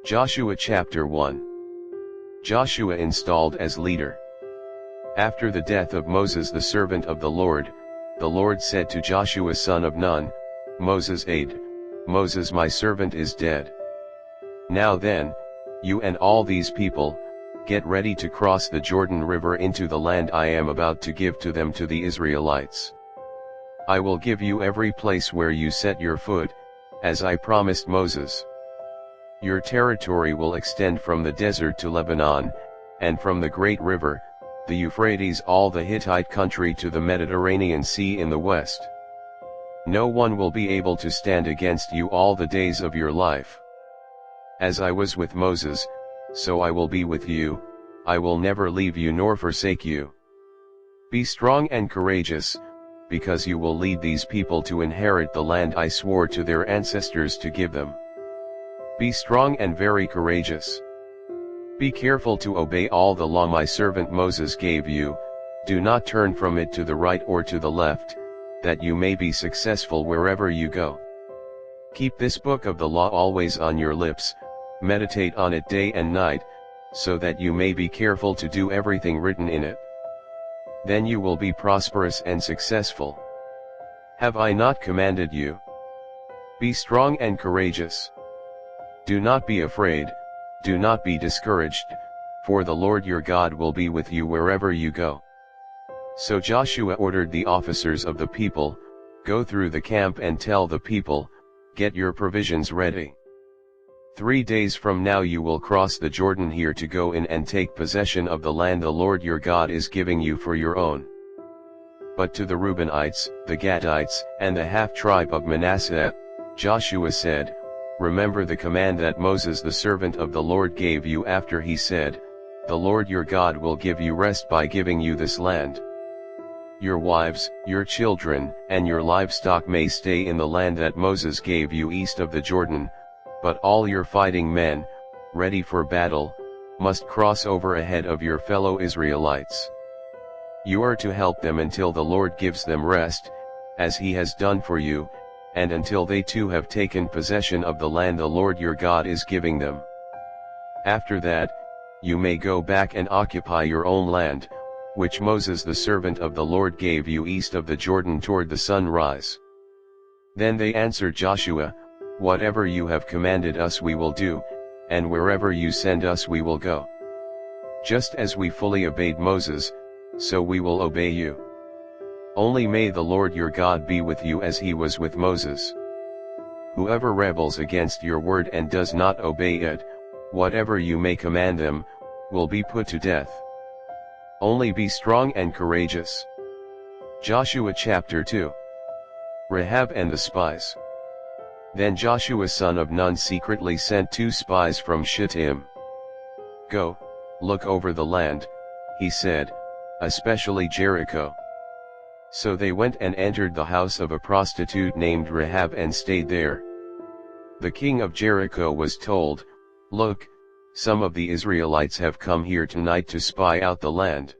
Joshua chapter 1. Joshua installed as leader. After the death of Moses the servant of the Lord said to Joshua son of Nun, Moses' aide, Moses my servant is dead. Now then, you and all these people, get ready to cross the Jordan River into the land I am about to give to them, to the Israelites. I will give you every place where you set your foot, as I promised Moses. Your territory will extend from the desert to Lebanon, and from the great river, the Euphrates, all the Hittite country to the Mediterranean Sea in the west. No one will be able to stand against you all the days of your life. As I was with Moses, so I will be with you, I will never leave you nor forsake you. Be strong and courageous, because you will lead these people to inherit the land I swore to their ancestors to give them. Be strong and very courageous. Be careful to obey all the law my servant Moses gave you, do not turn from it to the right or to the left, that you may be successful wherever you go. Keep this book of the law always on your lips, meditate on it day and night, so that you may be careful to do everything written in it. Then you will be prosperous and successful. Have I not commanded you? Be strong and courageous. Do not be afraid, do not be discouraged, for the Lord your God will be with you wherever you go. So Joshua ordered the officers of the people, go through the camp and tell the people, get your provisions ready. 3 days from now you will cross the Jordan here to go in and take possession of the land the Lord your God is giving you for your own. But to the Reubenites, the Gadites, and the half-tribe of Manasseh, Joshua said, remember the command that Moses the servant of the Lord gave you after he said, the Lord your God will give you rest by giving you this land. Your wives, your children, and your livestock may stay in the land that Moses gave you east of the Jordan, but all your fighting men, ready for battle, must cross over ahead of your fellow Israelites. You are to help them until the Lord gives them rest, as he has done for you, and until they too have taken possession of the land the Lord your God is giving them. After that, you may go back and occupy your own land, which Moses the servant of the Lord gave you east of the Jordan toward the sunrise. Then they answered Joshua, whatever you have commanded us we will do, and wherever you send us we will go. Just as we fully obeyed Moses, so we will obey you. Only may the Lord your God be with you as he was with Moses. Whoever rebels against your word and does not obey it, whatever you may command them, will be put to death. Only be strong and courageous. Joshua chapter 2. Rahab and the spies. Then Joshua son of Nun secretly sent 2 spies from Shittim. Go, look over the land, he said, especially Jericho. So they went and entered the house of a prostitute named Rahab and stayed there. The king of Jericho was told, look, some of the Israelites have come here tonight to spy out the land.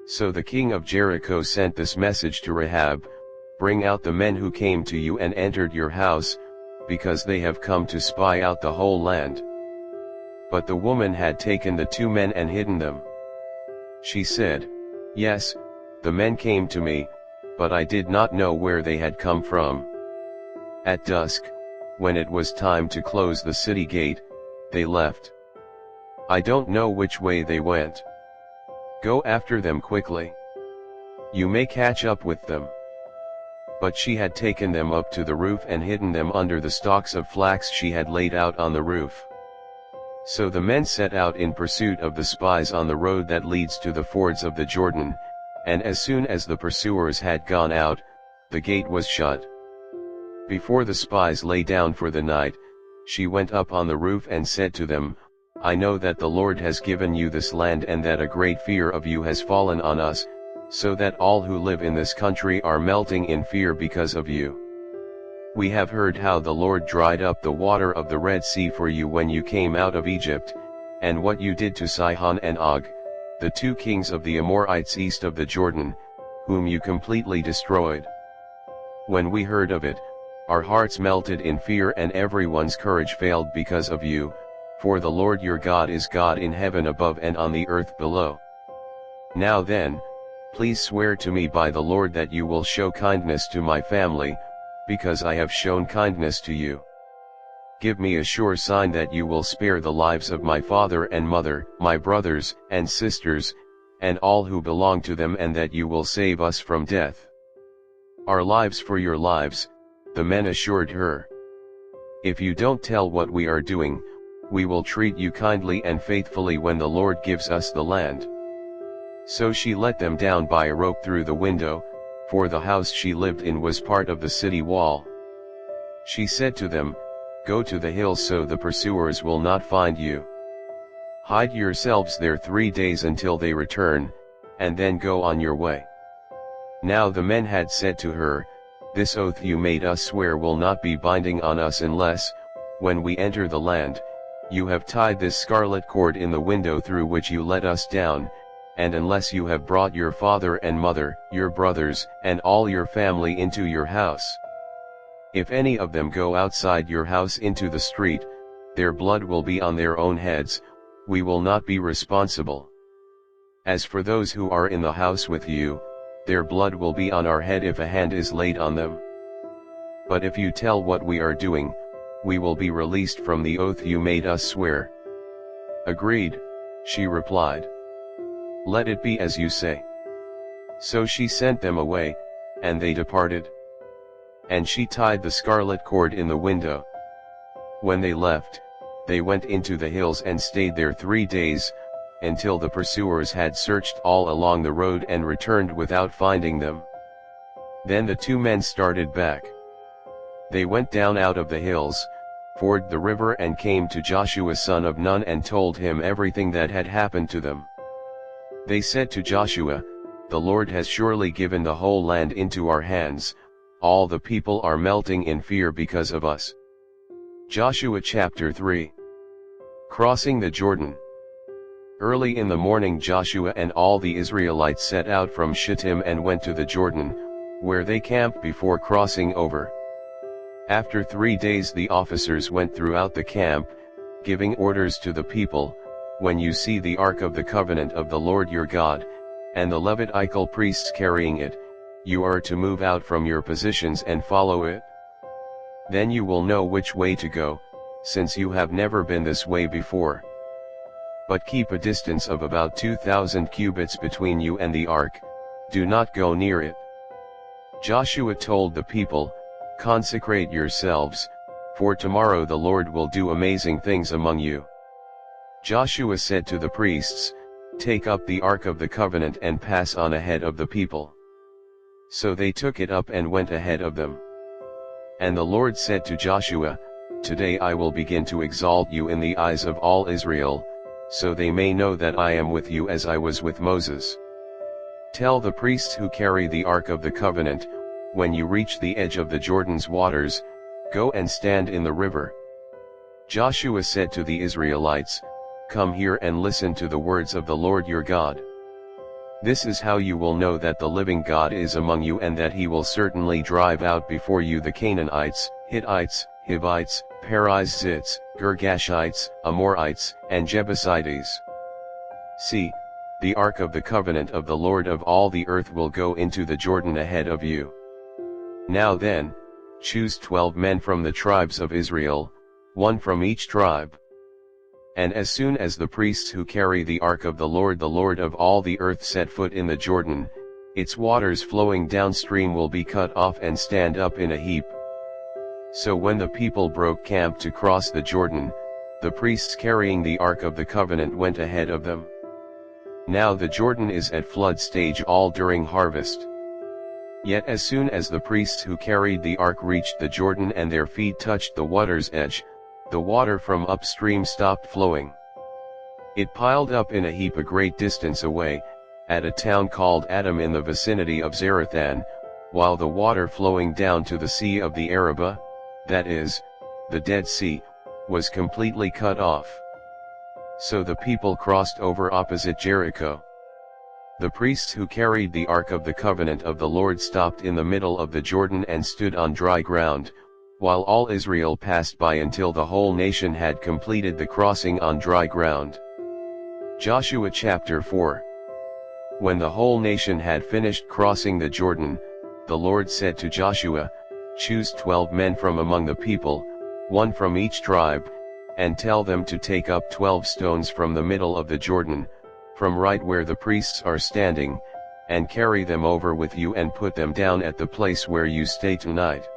So the king of Jericho sent this message to Rahab, bring out the men who came to you and entered your house, because they have come to spy out the whole land. But the woman had taken the 2 men and hidden them. She said, yes, the men came to me, but I did not know where they had come from. At dusk, when it was time to close the city gate, they left. I don't know which way they went. Go after them quickly. You may catch up with them. But she had taken them up to the roof and hidden them under the stalks of flax she had laid out on the roof. So the men set out in pursuit of the spies on the road that leads to the fords of the Jordan, and as soon as the pursuers had gone out, the gate was shut. Before the spies lay down for the night, she went up on the roof and said to them, I know that the Lord has given you this land and that a great fear of you has fallen on us, so that all who live in this country are melting in fear because of you. We have heard how the Lord dried up the water of the Red Sea for you when you came out of Egypt, and what you did to Sihon and Og, the 2 kings of the Amorites east of the Jordan, whom you completely destroyed. When we heard of it, our hearts melted in fear and everyone's courage failed because of you, for the Lord your God is God in heaven above and on the earth below. Now then, please swear to me by the Lord that you will show kindness to my family, because I have shown kindness to you. Give me a sure sign that you will spare the lives of my father and mother, my brothers and sisters, and all who belong to them, and that you will save us from death. Our lives for your lives, the men assured her. If you don't tell what we are doing, we will treat you kindly and faithfully when the Lord gives us the land. So she let them down by a rope through the window, for the house she lived in was part of the city wall. She said to them, "Go to the hills so the pursuers will not find you. Hide yourselves there 3 days until they return, and then go on your way." Now the men had said to her, "This oath you made us swear will not be binding on us unless, when we enter the land, you have tied this scarlet cord in the window through which you let us down, and unless you have brought your father and mother, your brothers, and all your family into your house. If any of them go outside your house into the street, their blood will be on their own heads, we will not be responsible. As for those who are in the house with you, their blood will be on our head if a hand is laid on them. But if you tell what we are doing, we will be released from the oath you made us swear." "Agreed," she replied. "Let it be as you say." So she sent them away, and they departed. And she tied the scarlet cord in the window. When they left, they went into the hills and stayed there 3 days, until the pursuers had searched all along the road and returned without finding them. Then the 2 men started back. They went down out of the hills, forded the river and came to Joshua son of Nun and told him everything that had happened to them. They said to Joshua, "The Lord has surely given the whole land into our hands, all the people are melting in fear because of us." Joshua chapter 3. Crossing the Jordan. Early in the morning Joshua and all the Israelites set out from Shittim and went to the Jordan, where they camped before crossing over. After 3 days the officers went throughout the camp, giving orders to the people, "When you see the Ark of the Covenant of the Lord your God, and the Levitical priests carrying it, you are to move out from your positions and follow it. Then you will know which way to go, since you have never been this way before. But keep a distance of about 2,000 cubits between you and the ark, do not go near it." Joshua told the people, "Consecrate yourselves, for tomorrow the Lord will do amazing things among you." Joshua said to the priests, "Take up the Ark of the Covenant and pass on ahead of the people." So they took it up and went ahead of them. And the Lord said to Joshua, "Today I will begin to exalt you in the eyes of all Israel, so they may know that I am with you as I was with Moses. Tell the priests who carry the Ark of the Covenant, when you reach the edge of the Jordan's waters, go and stand in the river." Joshua said to the Israelites, "Come here and listen to the words of the Lord your God. This is how you will know that the living God is among you and that he will certainly drive out before you the Canaanites, Hittites, Hivites, Perizzites, Girgashites, Amorites, and Jebusites. See, the Ark of the Covenant of the Lord of all the earth will go into the Jordan ahead of you. Now then, choose 12 men from the tribes of Israel, 1 from each tribe. And as soon as the priests who carry the Ark of the Lord of all the earth set foot in the Jordan, its waters flowing downstream will be cut off and stand up in a heap." So when the people broke camp to cross the Jordan, the priests carrying the Ark of the Covenant went ahead of them. Now the Jordan is at flood stage all during harvest. Yet as soon as the priests who carried the ark reached the Jordan and their feet touched the water's edge, the water from upstream stopped flowing. It piled up in a heap a great distance away, at a town called Adam in the vicinity of Zarethan, while the water flowing down to the Sea of the Arabah, that is, the Dead Sea, was completely cut off. So the people crossed over opposite Jericho. The priests who carried the Ark of the Covenant of the Lord stopped in the middle of the Jordan and stood on dry ground, while all Israel passed by until the whole nation had completed the crossing on dry ground. Joshua chapter 4. When the whole nation had finished crossing the Jordan, the Lord said to Joshua, "Choose 12 men from among the people, one from each tribe, and tell them to take up 12 stones from the middle of the Jordan, from right where the priests are standing, and carry them over with you and put them down at the place where you stay tonight."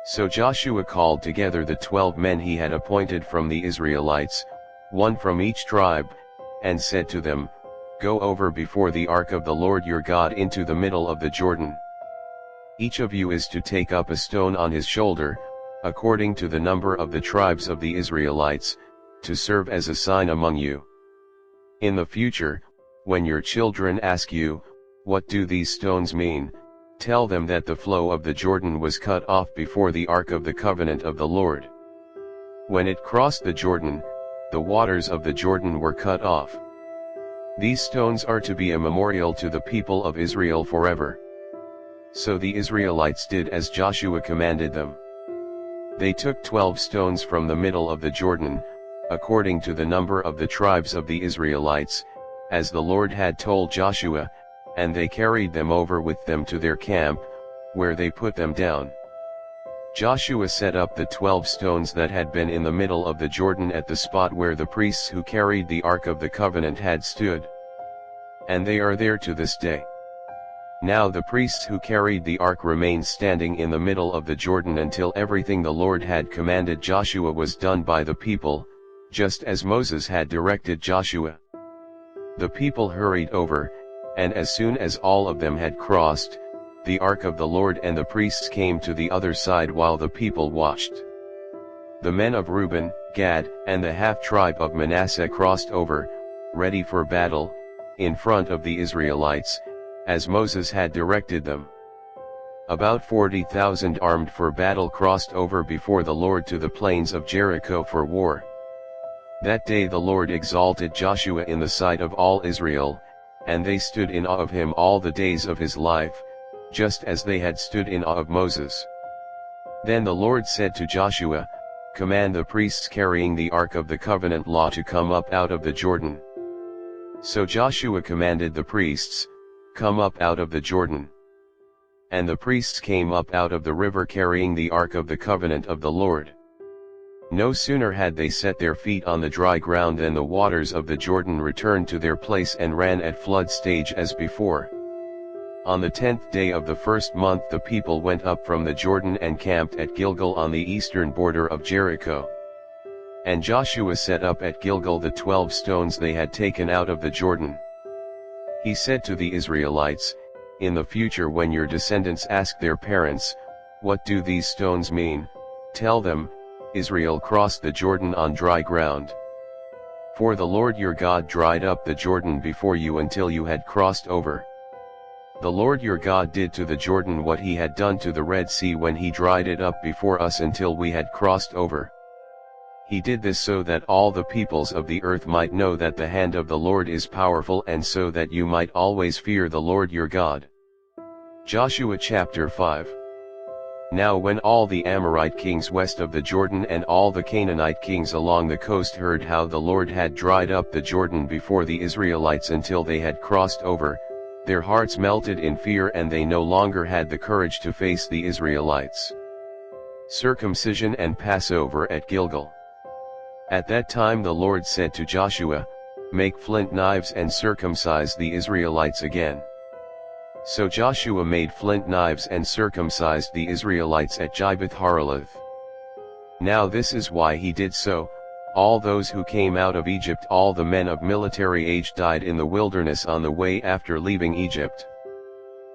So Joshua called together the 12 men he had appointed from the Israelites, one from each tribe, and said to them, "Go over before the ark of the Lord your God into the middle of the Jordan. Each of you is to take up a stone on his shoulder, according to the number of the tribes of the Israelites, to serve as a sign among you. In the future, when your children ask you, 'What do these stones mean?' tell them that the flow of the Jordan was cut off before the ark of the covenant of the Lord. When it crossed the Jordan, the waters of the Jordan were cut off. These stones are to be a memorial to the people of Israel forever." So the Israelites did as Joshua commanded them. They took 12 stones from the middle of the Jordan, according to the number of the tribes of the Israelites, as the Lord had told Joshua, and they carried them over with them to their camp, where they put them down. Joshua set up the 12 stones that had been in the middle of the Jordan at the spot where the priests who carried the Ark of the Covenant had stood. And they are there to this day. Now the priests who carried the ark remained standing in the middle of the Jordan until everything the Lord had commanded Joshua was done by the people, just as Moses had directed Joshua. The people hurried over, and as soon as all of them had crossed, the ark of the Lord and the priests came to the other side while the people watched. The men of Reuben, Gad, and the half-tribe of Manasseh crossed over, ready for battle, in front of the Israelites, as Moses had directed them. About 40,000 armed for battle crossed over before the Lord to the plains of Jericho for war. That day the Lord exalted Joshua in the sight of all Israel, and they stood in awe of him all the days of his life, just as they had stood in awe of Moses. Then the Lord said to Joshua, "Command the priests carrying the Ark of the Covenant law to come up out of the Jordan." So Joshua commanded the priests, "Come up out of the Jordan." And the priests came up out of the river carrying the Ark of the Covenant of the Lord. No sooner had they set their feet on the dry ground than the waters of the Jordan returned to their place and ran at flood stage as before. On the 10th day of the first month the people went up from the Jordan and camped at Gilgal on the eastern border of Jericho. And Joshua set up at Gilgal the 12 stones they had taken out of the Jordan. He said to the Israelites, "In the future when your descendants ask their parents, 'What do these stones mean?' tell them, 'Israel crossed the Jordan on dry ground.' For the Lord your God dried up the Jordan before you until you had crossed over. The Lord your God did to the Jordan what he had done to the Red Sea when he dried it up before us until we had crossed over. He did this so that all the peoples of the earth might know that the hand of the Lord is powerful and so that you might always fear the Lord your God." Joshua chapter 5. Now when all the Amorite kings west of the Jordan and all the Canaanite kings along the coast heard how the Lord had dried up the Jordan before the Israelites until they had crossed over, their hearts melted in fear and they no longer had the courage to face the Israelites. Circumcision and Passover at Gilgal. At that time the Lord said to Joshua, "Make flint knives and circumcise the Israelites again." So Joshua made flint knives and circumcised the Israelites at Gibeath-Haraloth. Now this is why he did so: all those who came out of Egypt, all the men of military age, died in the wilderness on the way after leaving Egypt.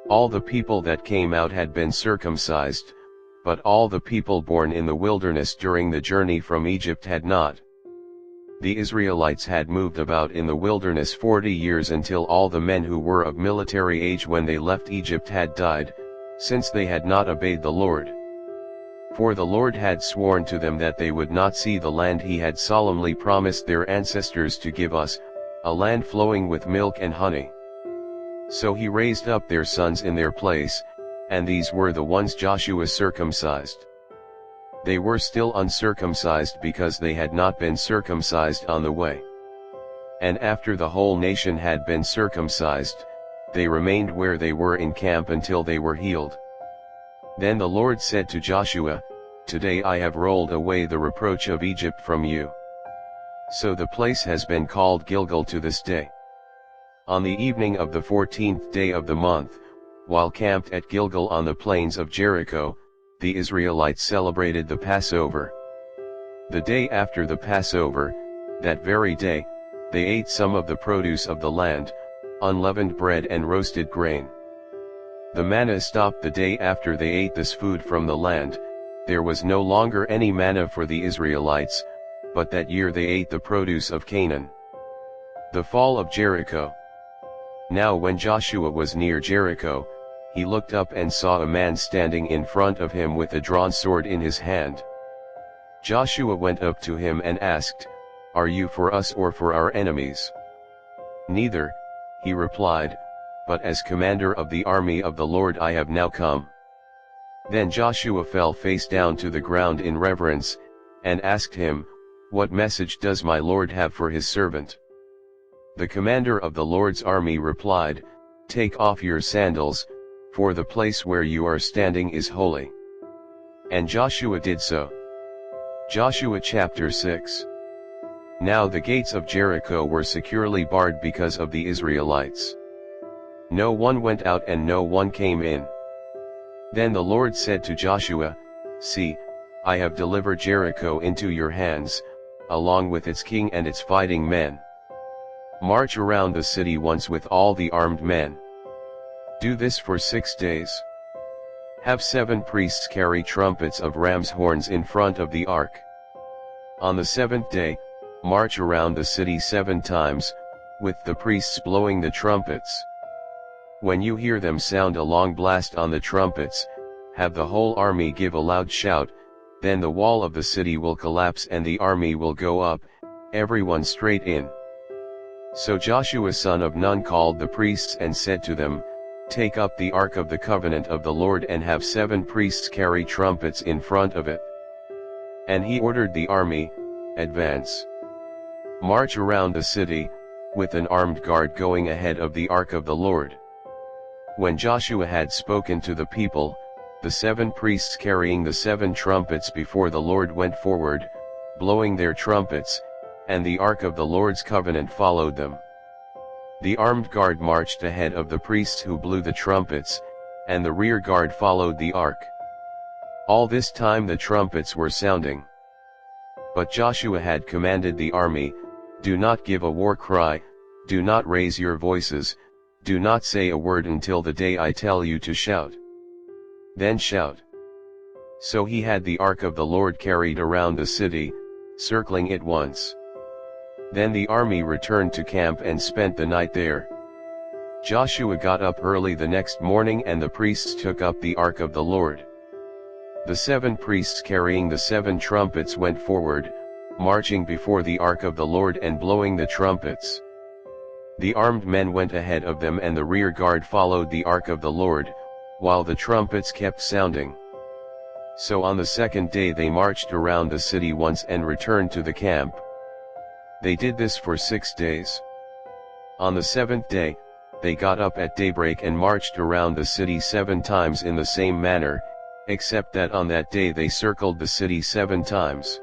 All the people that came out had been circumcised, but all the people born in the wilderness during the journey from Egypt had not. The Israelites had moved about in the wilderness 40 years until all the men who were of military age when they left Egypt had died, since they had not obeyed the Lord. For the Lord had sworn to them that they would not see the land he had solemnly promised their ancestors to give us, a land flowing with milk and honey. So he raised up their sons in their place, and these were the ones Joshua circumcised. They were still uncircumcised because they had not been circumcised on the way. And after the whole nation had been circumcised, they remained where they were in camp until they were healed. Then the Lord said to Joshua, "Today I have rolled away the reproach of Egypt from you." So the place has been called Gilgal to this day. On the evening of the 14th day of the month, while camped at Gilgal on the plains of Jericho, the Israelites celebrated the Passover. The day after the Passover, that very day, they ate some of the produce of the land, unleavened bread and roasted grain. The manna stopped the day after they ate this food from the land. There was no longer any manna for the Israelites, but that year they ate the produce of Canaan. The fall of Jericho. Now when Joshua was near Jericho, he looked up and saw a man standing in front of him with a drawn sword in his hand. Joshua went up to him and asked, "Are you for us or for our enemies?" "Neither," he replied, "but as commander of the army of the Lord I have now come." Then Joshua fell face down to the ground in reverence, and asked him, "What message does my Lord have for his servant?" The commander of the Lord's army replied, "Take off your sandals, for the place where you are standing is holy." And Joshua did so. Joshua chapter 6. Now the gates of Jericho were securely barred because of the Israelites. No one went out and no one came in. Then the Lord said to Joshua, "See, I have delivered Jericho into your hands, along with its king and its fighting men. March around the city once with all the armed men. Do this for 6 days. Have 7 priests carry trumpets of ram's horns in front of the ark. On the 7th day, march around the city 7 times, with the priests blowing the trumpets. When you hear them sound a long blast on the trumpets, have the whole army give a loud shout, then the wall of the city will collapse and the army will go up, everyone straight in." So Joshua son of Nun called the priests and said to them, "Take up the ark of the covenant of the Lord and have 7 priests carry trumpets in front of it." And he ordered the army, "Advance. March around the city, with an armed guard going ahead of the ark of the Lord." When Joshua had spoken to the people, the 7 priests carrying the 7 trumpets before the Lord went forward, blowing their trumpets, and the ark of the Lord's covenant followed them. The armed guard marched ahead of the priests who blew the trumpets, and the rear guard followed the ark. All this time the trumpets were sounding. But Joshua had commanded the army, "Do not give a war cry, do not raise your voices, do not say a word until the day I tell you to shout. Then shout." So he had the ark of the Lord carried around the city, circling it once. Then the army returned to camp and spent the night there. Joshua got up early the next morning and the priests took up the ark of the Lord. The 7 priests carrying the 7 trumpets went forward, marching before the ark of the Lord and blowing the trumpets. The armed men went ahead of them and the rear guard followed the ark of the Lord, while the trumpets kept sounding. So on the 2nd day they marched around the city once and returned to the camp. They did this for 6 days. On the 7th day, they got up at daybreak and marched around the city 7 times in the same manner, except that on that day they circled the city 7 times.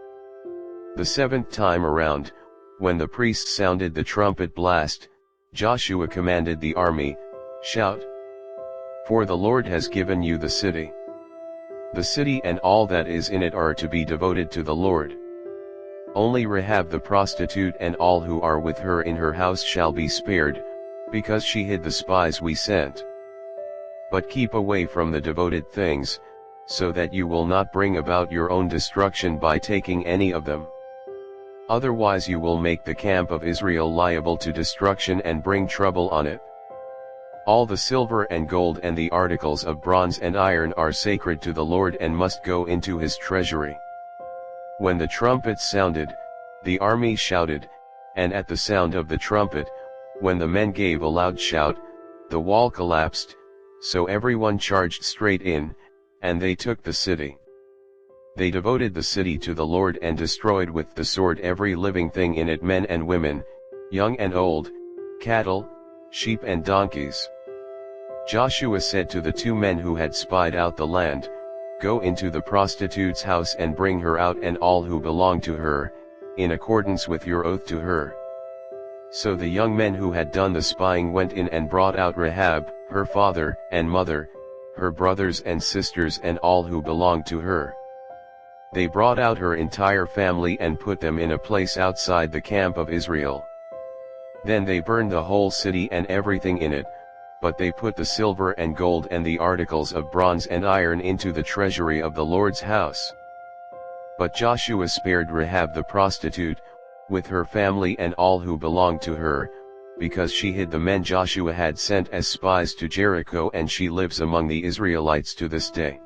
The 7th time around, when the priests sounded the trumpet blast, Joshua commanded the army, "Shout! For the Lord has given you the city. The city and all that is in it are to be devoted to the Lord. Only Rahab the prostitute and all who are with her in her house shall be spared, because she hid the spies we sent. But keep away from the devoted things, so that you will not bring about your own destruction by taking any of them. Otherwise you will make the camp of Israel liable to destruction and bring trouble on it. All the silver and gold and the articles of bronze and iron are sacred to the Lord and must go into his treasury." When the trumpets sounded, the army shouted, and at the sound of the trumpet, when the men gave a loud shout, the wall collapsed, so everyone charged straight in, and they took the city. They devoted the city to the Lord and destroyed with the sword every living thing in it, men and women, young and old, cattle, sheep and donkeys. Joshua said to the 2 men who had spied out the land, "Go into the prostitute's house and bring her out and all who belong to her, in accordance with your oath to her." So the young men who had done the spying went in and brought out Rahab, her father and mother, her brothers and sisters and all who belonged to her. They brought out her entire family and put them in a place outside the camp of Israel. Then they burned the whole city and everything in it, but they put the silver and gold and the articles of bronze and iron into the treasury of the Lord's house. But Joshua spared Rahab the prostitute, with her family and all who belonged to her, because she hid the men Joshua had sent as spies to Jericho, and she lives among the Israelites to this day.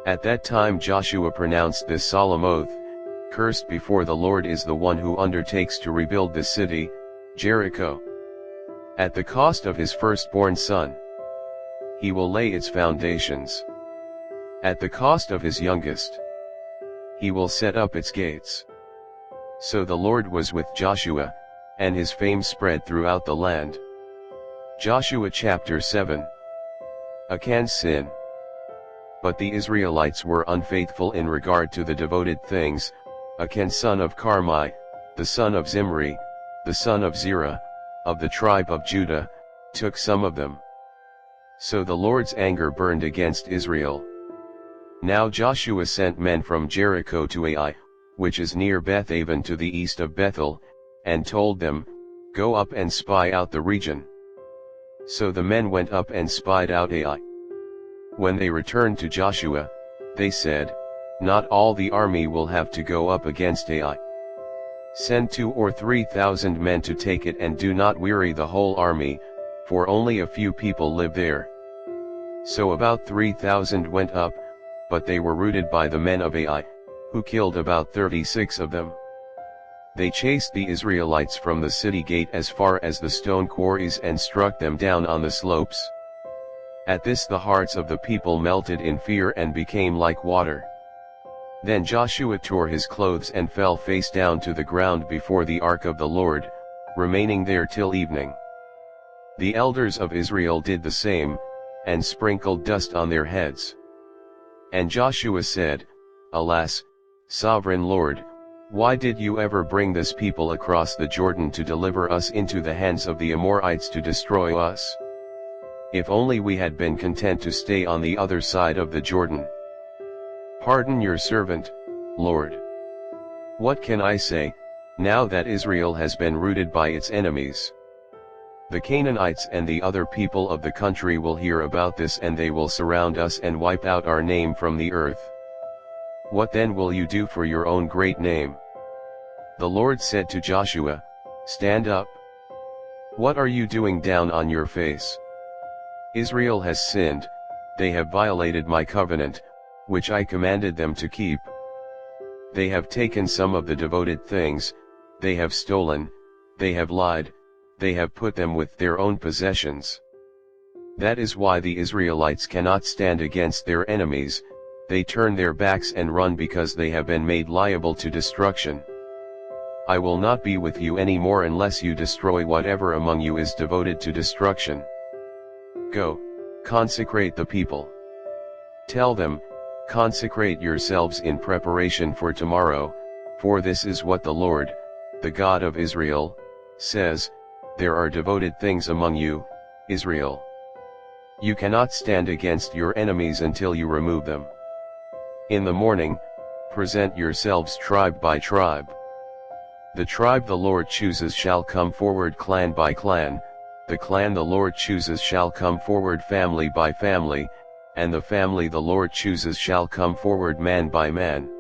At that time Joshua pronounced this solemn oath, "Cursed before the Lord is the one who undertakes to rebuild the city, Jericho. At the cost of his firstborn son. He will lay its foundations. At the cost of his youngest. He will set up its gates." So the Lord was with Joshua, and his fame spread throughout the land. Joshua chapter 7. Achan's sin. But the Israelites were unfaithful in regard to the devoted things. Achan son of Carmi, the son of Zimri, the son of Zerah, of the tribe of Judah, took some of them. So the Lord's anger burned against Israel. Now Joshua sent men from Jericho to Ai, which is near Bethaven to the east of Bethel, and told them, "Go up and spy out the region." So the men went up and spied out Ai. When they returned to Joshua, they said, "Not all the army will have to go up against Ai. Send 2,000 or 3,000 men to take it, and do not weary the whole army, for only a few people live there." So about 3,000 went up, but they were routed by the men of Ai, who killed about 36 of them. They chased the Israelites from the city gate as far as the stone quarries and struck them down on the slopes. At this the hearts of the people melted in fear and became like water. Then Joshua tore his clothes and fell face down to the ground before the ark of the Lord, remaining there till evening. The elders of Israel did the same, and sprinkled dust on their heads. And Joshua said, "Alas, Sovereign Lord, why did you ever bring this people across the Jordan to deliver us into the hands of the Amorites to destroy us? If only we had been content to stay on the other side of the Jordan. Pardon your servant, Lord. What can I say, now that Israel has been routed by its enemies? The Canaanites and the other people of the country will hear about this, and they will surround us and wipe out our name from the earth. What then will you do for your own great name?" The Lord said to Joshua, "Stand up. What are you doing down on your face? Israel has sinned, they have violated my covenant, which I commanded them to keep. They have taken some of the devoted things, they have stolen, they have lied, they have put them with their own possessions. That is why the Israelites cannot stand against their enemies, they turn their backs and run because they have been made liable to destruction. I will not be with you any more unless you destroy whatever among you is devoted to destruction. Go, consecrate the people. Tell them, consecrate yourselves in preparation for tomorrow, for this is what the Lord, the God of Israel, says, there are devoted things among you, Israel. You cannot stand against your enemies until you remove them. In the morning, present yourselves tribe by tribe. The tribe the Lord chooses shall come forward clan by clan, the clan the Lord chooses shall come forward family by family, and the family the Lord chooses shall come forward man by man.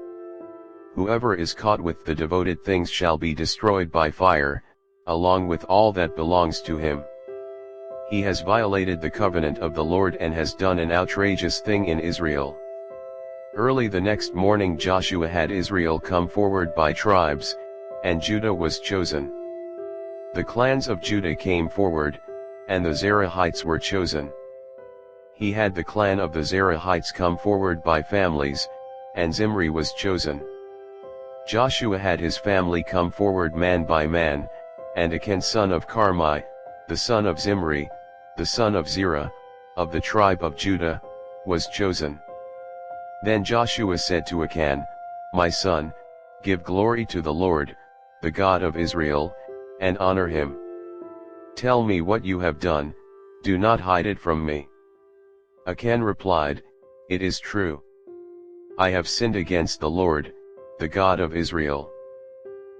Whoever is caught with the devoted things shall be destroyed by fire, along with all that belongs to him. He has violated the covenant of the Lord and has done an outrageous thing in Israel." Early the next morning Joshua had Israel come forward by tribes, and Judah was chosen. The clans of Judah came forward, and the Zerahites were chosen. He had the clan of the Zerahites come forward by families, and Zimri was chosen. Joshua had his family come forward man by man, and Achan son of Carmi, the son of Zimri, the son of Zerah, of the tribe of Judah, was chosen. Then Joshua said to Achan, "My son, give glory to the Lord, the God of Israel, and honor him. Tell me what you have done, do not hide it from me." Achan replied, "It is true. I have sinned against the Lord, the God of Israel.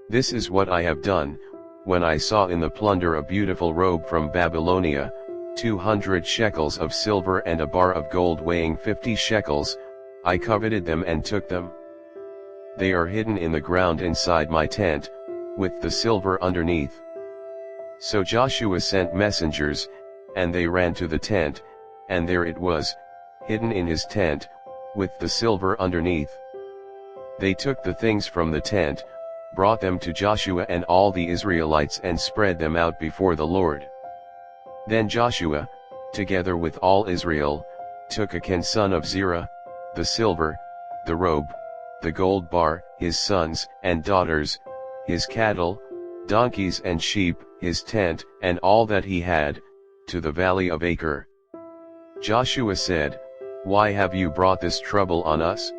This is what I have done, when I saw in the plunder a beautiful robe from Babylonia, 200 shekels of silver and a bar of gold weighing 50 shekels, I coveted them and took them. They are hidden in the ground inside my tent, with the silver underneath." So Joshua sent messengers, and they ran to the tent, and there it was, hidden in his tent, with the silver underneath. They took the things from the tent, brought them to Joshua and all the Israelites and spread them out before the Lord. Then Joshua, together with all Israel, took Achan son of Zerah, the silver, the robe, the gold bar, his sons and daughters, his cattle, donkeys and sheep, his tent, and all that he had, to the valley of Achor. Joshua said, "Why have you brought this trouble on us?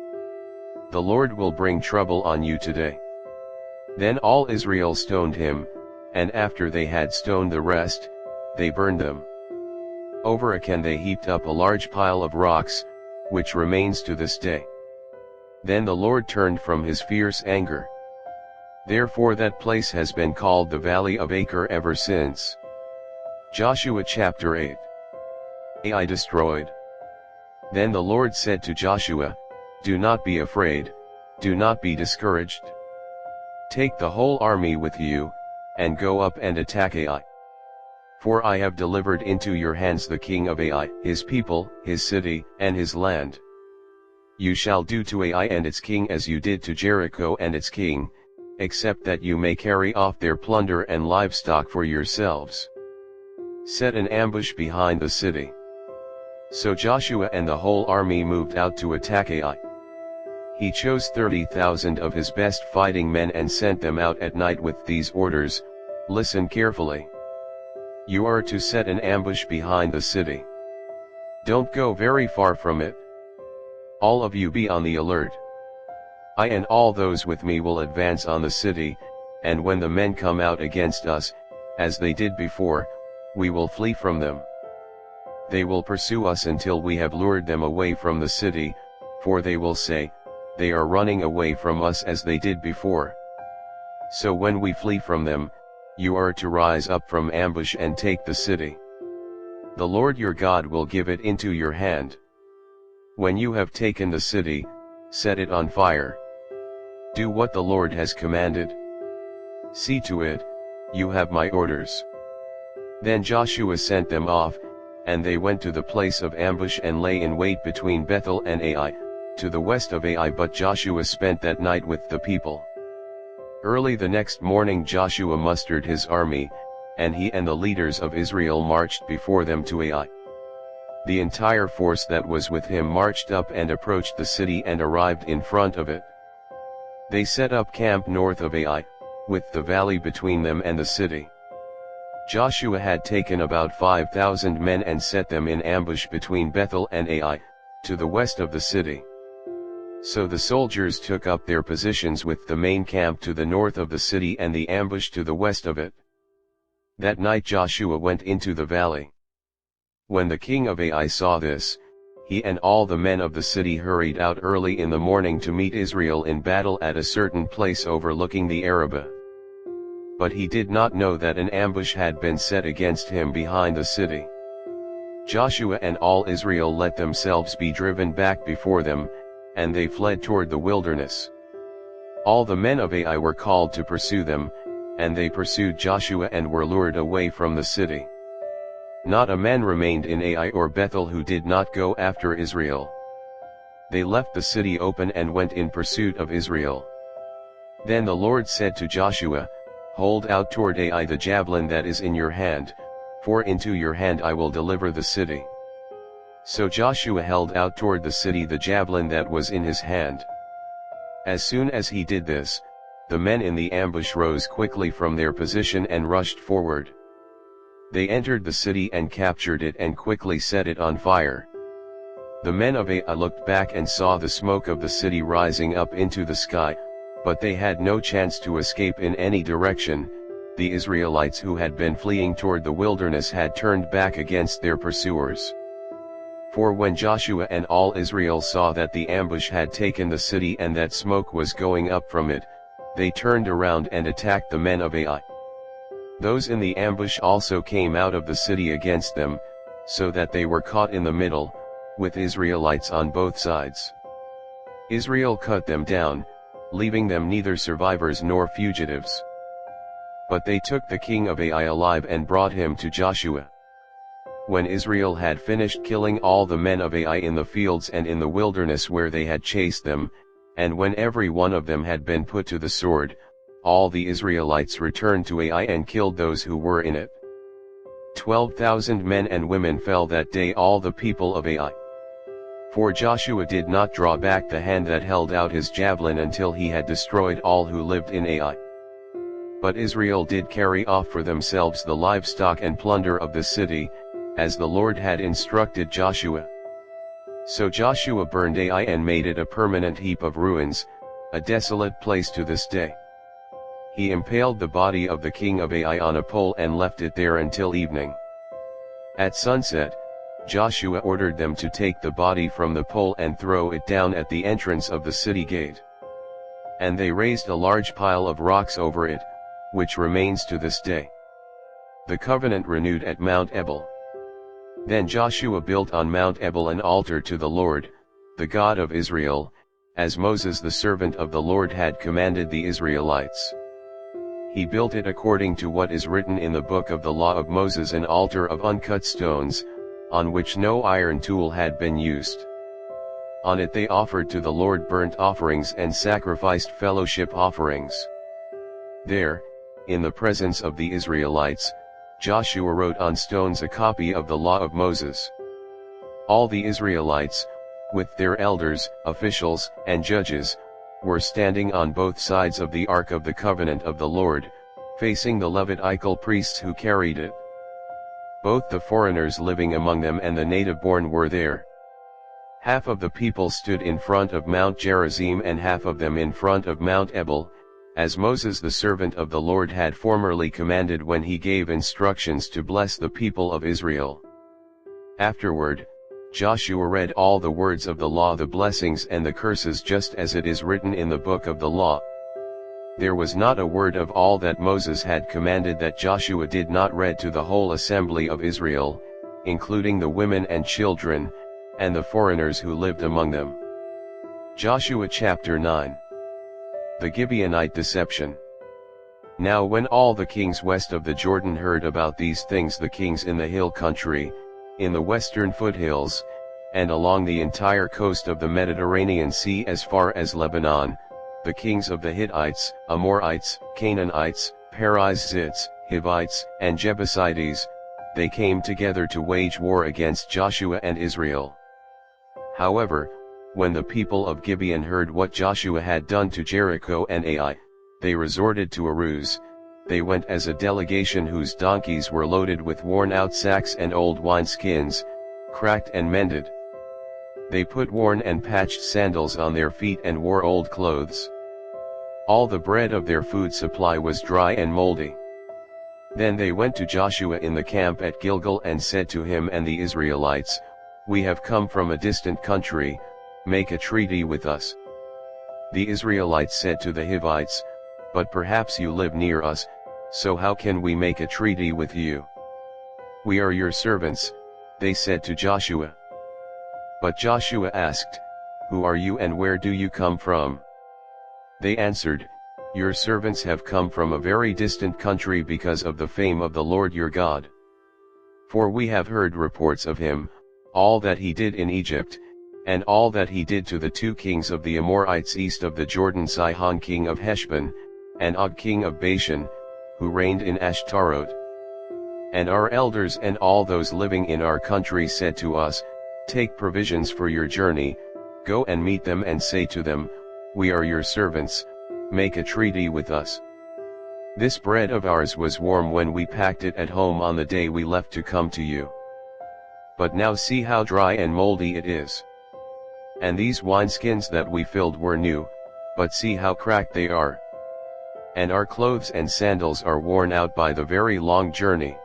The Lord will bring trouble on you today." Then all Israel stoned him, and after they had stoned the rest, they burned them. Over Achan they heaped up a large pile of rocks, which remains to this day. Then the Lord turned from his fierce anger. Therefore that place has been called the Valley of Achor ever since. Joshua chapter 8. Ai destroyed. Then the Lord said to Joshua, "Do not be afraid, do not be discouraged. Take the whole army with you, and go up and attack Ai. For I have delivered into your hands the king of Ai, his people, his city, and his land. You shall do to Ai and its king as you did to Jericho and its king, except that you may carry off their plunder and livestock for yourselves. Set an ambush behind the city." So Joshua and the whole army moved out to attack Ai. He chose 30,000 of his best fighting men and sent them out at night with these orders, "Listen carefully. You are to set an ambush behind the city. Don't go very far from it. All of you be on the alert. I and all those with me will advance on the city, and when the men come out against us, as they did before, we will flee from them. They will pursue us until we have lured them away from the city, for they will say, 'They are running away from us as they did before.' So when we flee from them, you are to rise up from ambush and take the city. The Lord your God will give it into your hand. When you have taken the city, set it on fire. Do what the Lord has commanded. See to it, you have my orders." Then Joshua sent them off, and they went to the place of ambush and lay in wait between Bethel and Ai, to the west of Ai. But Joshua spent that night with the people. Early the next morning Joshua mustered his army, and he and the leaders of Israel marched before them to Ai. The entire force that was with him marched up and approached the city and arrived in front of it. They set up camp north of Ai, with the valley between them and the city. Joshua had taken about 5,000 men and set them in ambush between Bethel and Ai, to the west of the city. So the soldiers took up their positions with the main camp to the north of the city and the ambush to the west of it. That night Joshua went into the valley. When the king of Ai saw this, he and all the men of the city hurried out early in the morning to meet Israel in battle at a certain place overlooking the Arabah. But he did not know that an ambush had been set against him behind the city. Joshua and all Israel let themselves be driven back before them, and they fled toward the wilderness. All the men of Ai were called to pursue them, and they pursued Joshua and were lured away from the city. Not a man remained in Ai or Bethel who did not go after Israel. They left the city open and went in pursuit of Israel. Then the Lord said to Joshua, "Hold out toward Ai the javelin that is in your hand, for into your hand I will deliver the city." So Joshua held out toward the city the javelin that was in his hand. As soon as he did this, the men in the ambush rose quickly from their position and rushed forward. They entered the city and captured it and quickly set it on fire. The men of Ai looked back and saw the smoke of the city rising up into the sky, but they had no chance to escape in any direction. The Israelites who had been fleeing toward the wilderness had turned back against their pursuers. For when Joshua and all Israel saw that the ambush had taken the city and that smoke was going up from it, they turned around and attacked the men of Ai. Those in the ambush also came out of the city against them, so that they were caught in the middle, with Israelites on both sides. Israel cut them down, leaving them neither survivors nor fugitives. But they took the king of Ai alive and brought him to Joshua. When Israel had finished killing all the men of Ai in the fields and in the wilderness where they had chased them, and when every one of them had been put to the sword, all the Israelites returned to Ai and killed those who were in it. 12,000 men and women fell that day, all the people of Ai. For Joshua did not draw back the hand that held out his javelin until he had destroyed all who lived in Ai. But Israel did carry off for themselves the livestock and plunder of the city, as the Lord had instructed Joshua. So Joshua burned Ai and made it a permanent heap of ruins, a desolate place to this day. He impaled the body of the king of Ai on a pole and left it there until evening. At sunset, Joshua ordered them to take the body from the pole and throw it down at the entrance of the city gate. And they raised a large pile of rocks over it, which remains to this day. The covenant renewed at Mount Ebal. Then Joshua built on Mount Ebal an altar to the Lord, the God of Israel, as Moses the servant of the Lord had commanded the Israelites. He built it according to what is written in the book of the law of Moses, an altar of uncut stones, on which no iron tool had been used. On it they offered to the Lord burnt offerings and sacrificed fellowship offerings. There, in the presence of the Israelites, Joshua wrote on stones a copy of the law of Moses. All the Israelites, with their elders, officials, and judges, were standing on both sides of the Ark of the Covenant of the Lord, facing the Levitical priests who carried it. Both the foreigners living among them and the native-born were there. Half of the people stood in front of Mount Gerizim and half of them in front of Mount Ebal, as Moses the servant of the Lord had formerly commanded when he gave instructions to bless the people of Israel. Afterward, Joshua read all the words of the law, the blessings and the curses, just as it is written in the book of the law. There was not a word of all that Moses had commanded that Joshua did not read to the whole assembly of Israel, including the women and children, and the foreigners who lived among them. Joshua chapter 9. The Gibeonite deception. Now when all the kings west of the Jordan heard about these things, the kings in the hill country, in the western foothills, and along the entire coast of the Mediterranean Sea as far as Lebanon, the kings of the Hittites, Amorites, Canaanites, Perizzites, Hivites, and Jebusites, they came together to wage war against Joshua and Israel. However, when the people of Gibeon heard what Joshua had done to Jericho and Ai, they resorted to a ruse. They went as a delegation whose donkeys were loaded with worn-out sacks and old wineskins, cracked and mended. They put worn and patched sandals on their feet and wore old clothes. All the bread of their food supply was dry and moldy. Then they went to Joshua in the camp at Gilgal and said to him and the Israelites, "We have come from a distant country, make a treaty with us." The Israelites said to the Hivites, "But perhaps you live near us, so how can we make a treaty with you?" "We are your servants," they said to Joshua. But Joshua asked, "Who are you and where do you come from?" They answered, "Your servants have come from a very distant country because of the fame of the Lord your God. For we have heard reports of him, all that he did in Egypt, and all that he did to the two kings of the Amorites east of the Jordan, Sihon king of Heshbon, and Og king of Bashan, who reigned in Ashtaroth. And our elders and all those living in our country said to us, Take provisions for your journey, go and meet them and say to them, we are your servants, make a treaty with us. This bread of ours was warm when we packed it at home on the day we left to come to you. But now see how dry and moldy it is. And these wineskins that we filled were new, but see how cracked they are. And our clothes and sandals are worn out by the very long journey.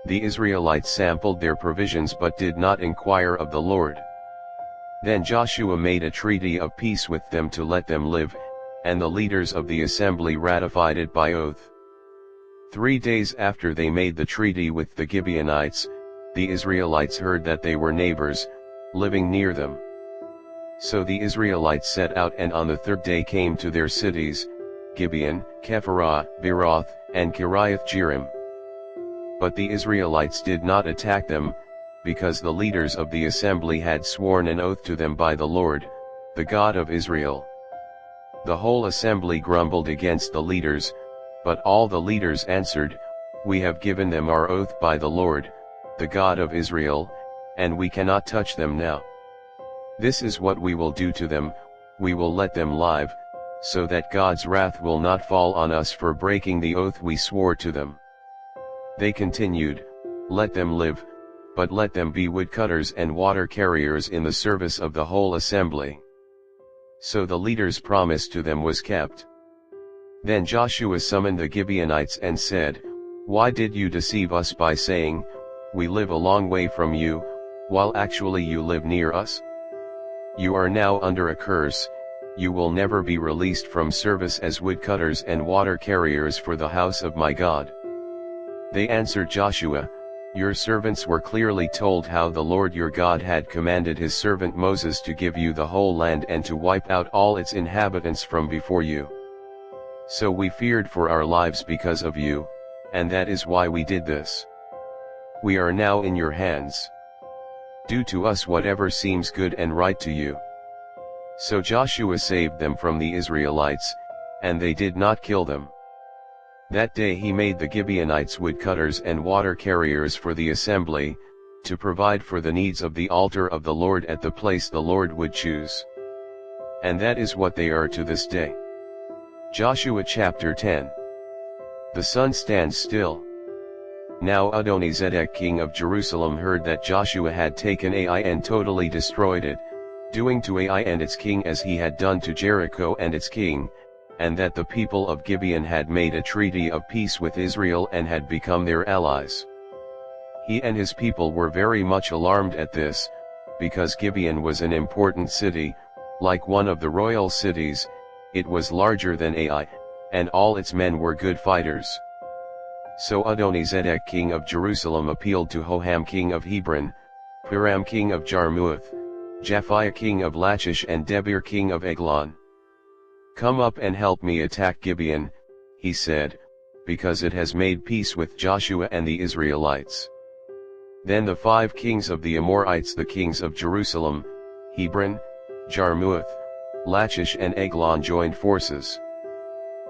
The Israelites sampled their provisions but did not inquire of the Lord. Then Joshua made a treaty of peace with them to let them live, and the leaders of the assembly ratified it by oath. 3 days after they made the treaty with the Gibeonites, the Israelites heard that they were neighbors, living near them. So the Israelites set out and on the 3rd day came to their cities, Gibeon, Kephirah, Beeroth, and Kiriath-Jearim. But the Israelites did not attack them, because the leaders of the assembly had sworn an oath to them by the Lord, the God of Israel. The whole assembly grumbled against the leaders, but all the leaders answered, We have given them our oath by the Lord, the God of Israel, and we cannot touch them now. This is what we will do to them, we will let them live, so that God's wrath will not fall on us for breaking the oath we swore to them. They continued, Let them live, but let them be woodcutters and water carriers in the service of the whole assembly. So the leader's promise to them was kept. Then Joshua summoned the Gibeonites and said, Why did you deceive us by saying, We live a long way from you, while actually you live near us? You are now under a curse, you will never be released from service as woodcutters and water carriers for the house of my God. They answered Joshua, Your servants were clearly told how the Lord your God had commanded his servant Moses to give you the whole land and to wipe out all its inhabitants from before you. So we feared for our lives because of you, and that is why we did this. We are now in your hands. Do to us whatever seems good and right to you. So Joshua saved them from the Israelites, and they did not kill them. That day he made the Gibeonites woodcutters and water carriers for the assembly, to provide for the needs of the altar of the Lord at the place the Lord would choose. And that is what they are to this day. Joshua chapter 10. The sun stands still. Now Adonizedek king of Jerusalem heard that Joshua had taken Ai and totally destroyed it, doing to Ai and its king as he had done to Jericho and its king, and that the people of Gibeon had made a treaty of peace with Israel and had become their allies. He and his people were very much alarmed at this, because Gibeon was an important city, like one of the royal cities, it was larger than Ai, and all its men were good fighters. So Adonizedek king of Jerusalem appealed to Hoham king of Hebron, Piram king of Jarmuth, Japhiah king of Lachish and Debir king of Eglon. Come up and help me attack Gibeon, he said, because it has made peace with Joshua and the Israelites. Then the 5 kings of the Amorites, the kings of Jerusalem, Hebron, Jarmuth, Lachish and Eglon, joined forces.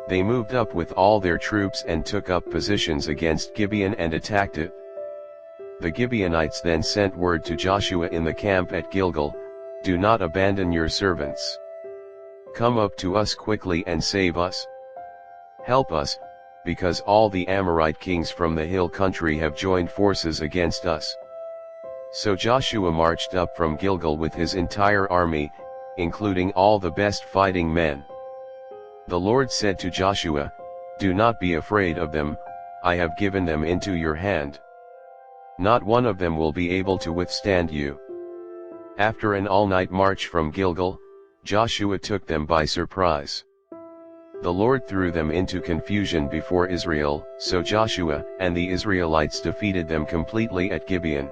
They moved up with all their troops and took up positions against Gibeon and attacked it. The Gibeonites then sent word to Joshua in the camp at Gilgal, Do not abandon your servants. Come up to us quickly and save us. Help us, because all the Amorite kings from the hill country have joined forces against us. So Joshua marched up from Gilgal with his entire army, including all the best fighting men. The Lord said to Joshua, Do not be afraid of them, I have given them into your hand. Not one of them will be able to withstand you. After an all-night march from Gilgal, Joshua took them by surprise. The Lord threw them into confusion before Israel, so Joshua and the Israelites defeated them completely at Gibeon.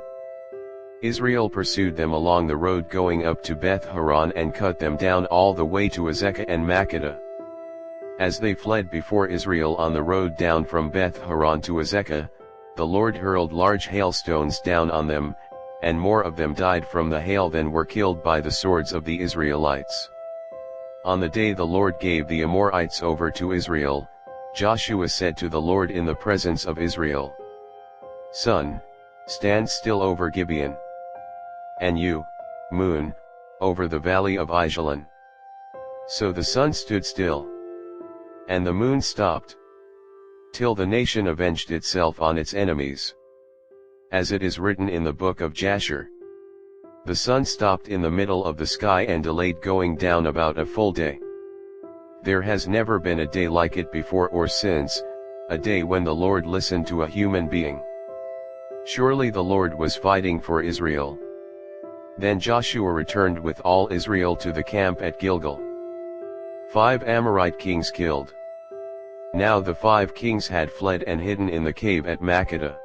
Israel pursued them along the road going up to Beth-horon and cut them down all the way to Azekah and Makkedah. As they fled before Israel on the road down from Beth-horon to Azekah, the Lord hurled large hailstones down on them, and more of them died from the hail than were killed by the swords of the Israelites. On the day the Lord gave the Amorites over to Israel, Joshua said to the Lord in the presence of Israel, Sun, stand still over Gibeon. And you, moon, over the valley of Ajalon. So the sun stood still, and the moon stopped, till the nation avenged itself on its enemies. As it is written in the book of Jasher, the sun stopped in the middle of the sky and delayed going down about a full day. There has never been a day like it before or since, a day when the Lord listened to a human being. Surely the Lord was fighting for Israel. Then Joshua returned with all Israel to the camp at Gilgal. 5 Amorite kings killed. Now the 5 kings had fled and hidden in the cave at Makkedah.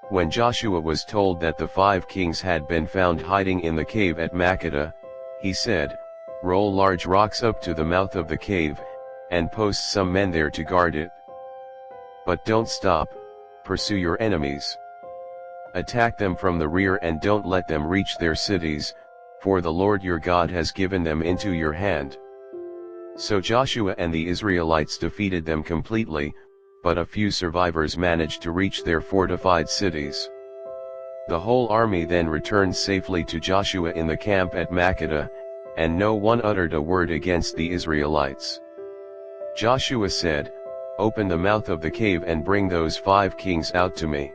When Joshua was told that the 5 kings had been found hiding in the cave at Makkedah, he said, "Roll large rocks up to the mouth of the cave, and post some men there to guard it. But don't stop, pursue your enemies. Attack them from the rear and don't let them reach their cities, for the Lord your God has given them into your hand." So Joshua and the Israelites defeated them completely, but a few survivors managed to reach their fortified cities. The whole army then returned safely to Joshua in the camp at Makkedah, and no one uttered a word against the Israelites. Joshua said, "Open the mouth of the cave and bring those 5 kings out to me."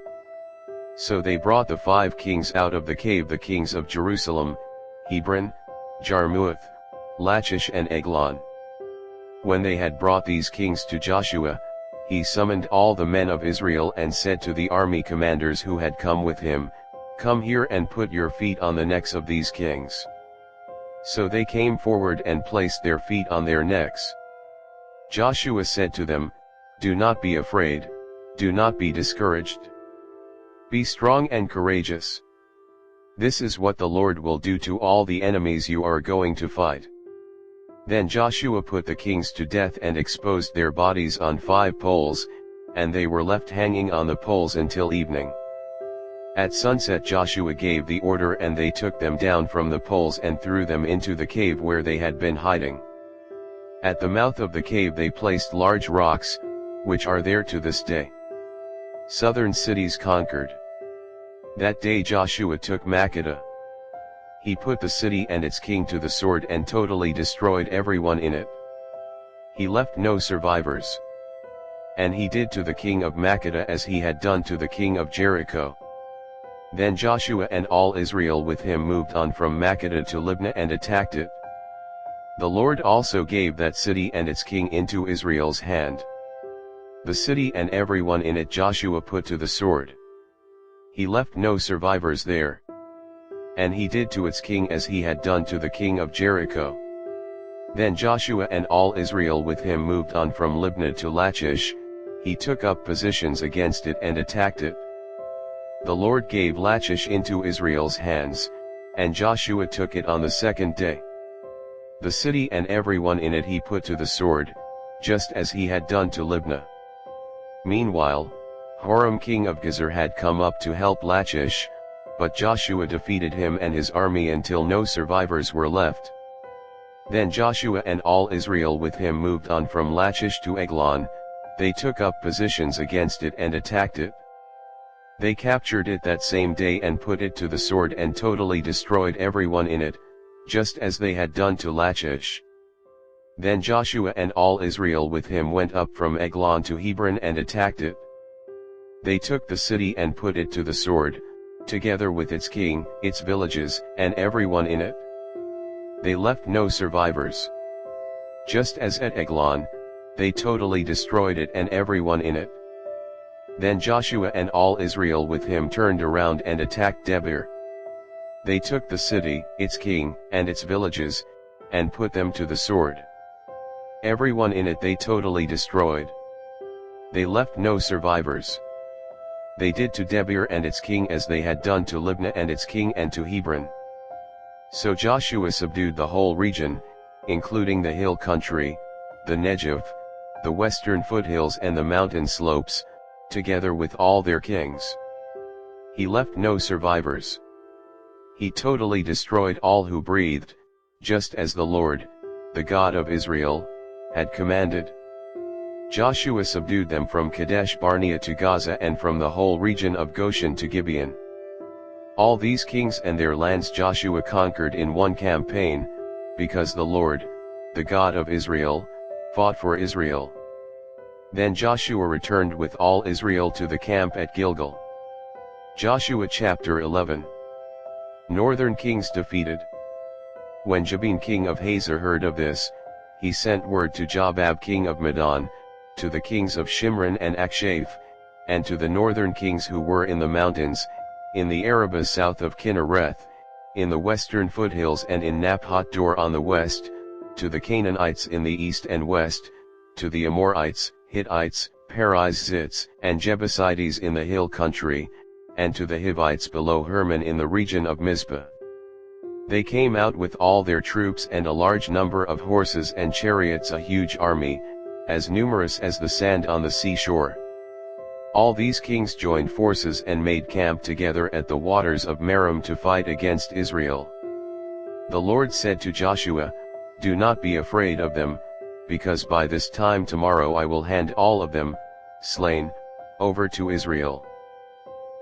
So they brought the 5 kings out of the cave, the kings of Jerusalem, Hebron, Jarmuth, Lachish and Eglon. When they had brought these kings to Joshua, he summoned all the men of Israel and said to the army commanders who had come with him, "Come here and put your feet on the necks of these kings." So they came forward and placed their feet on their necks. Joshua said to them, "Do not be afraid, do not be discouraged. Be strong and courageous. This is what the Lord will do to all the enemies you are going to fight." Then Joshua put the kings to death and exposed their bodies on 5 poles, and they were left hanging on the poles until evening. At sunset Joshua gave the order and they took them down from the poles and threw them into the cave where they had been hiding. At the mouth of the cave they placed large rocks, which are there to this day. Southern cities conquered. That day Joshua took Makkedah. He put the city and its king to the sword and totally destroyed everyone in it. He left no survivors. And he did to the king of Makkedah as he had done to the king of Jericho. Then Joshua and all Israel with him moved on from Makkedah to Libnah and attacked it. The Lord also gave that city and its king into Israel's hand. The city and everyone in it Joshua put to the sword. He left no survivors there. And he did to its king as he had done to the king of Jericho. Then Joshua and all Israel with him moved on from Libnah to Lachish. He took up positions against it and attacked it. The Lord gave Lachish into Israel's hands, and Joshua took it on the 2nd day. The city and everyone in it he put to the sword, just as he had done to Libnah. Meanwhile, Horam king of Gezer had come up to help Lachish, but Joshua defeated him and his army until no survivors were left. Then Joshua and all Israel with him moved on from Lachish to Eglon. They took up positions against it and attacked it. They captured it that same day and put it to the sword and totally destroyed everyone in it, just as they had done to Lachish. Then Joshua and all Israel with him went up from Eglon to Hebron and attacked it. They took the city and put it to the sword, together with its king, its villages, and everyone in it. They left no survivors. Just as at Eglon, they totally destroyed it and everyone in it. Then Joshua and all Israel with him turned around and attacked Debir. They took the city, its king, and its villages, and put them to the sword. Everyone in it they totally destroyed. They left no survivors. They did to Debir and its king as they had done to Libnah and its king and to Hebron. So Joshua subdued the whole region, including the hill country, the Negev, the western foothills and the mountain slopes, together with all their kings. He left no survivors. He totally destroyed all who breathed, just as the Lord, the God of Israel, had commanded. Joshua subdued them from Kadesh Barnea to Gaza and from the whole region of Goshen to Gibeon. All these kings and their lands Joshua conquered in one campaign, because the Lord, the God of Israel, fought for Israel. Then Joshua returned with all Israel to the camp at Gilgal. Joshua chapter 11. Northern kings defeated. When Jabin king of Hazor heard of this, he sent word to Jobab king of Madon, to the kings of Shimron and Akshaph, and to the northern kings who were in the mountains, in the Arabah south of Kinnereth, in the western foothills and in Naphat Dor on the west, to the Canaanites in the east and west, to the Amorites, Hittites, Perizzites, and Jebusites in the hill country, and to the Hivites below Hermon in the region of Mizpah. They came out with all their troops and a large number of horses and chariots, a huge army, as numerous as the sand on the seashore. All these kings joined forces and made camp together at the waters of Merom to fight against Israel. The Lord said to Joshua, "Do not be afraid of them, because by this time tomorrow I will hand all of them, slain, over to Israel.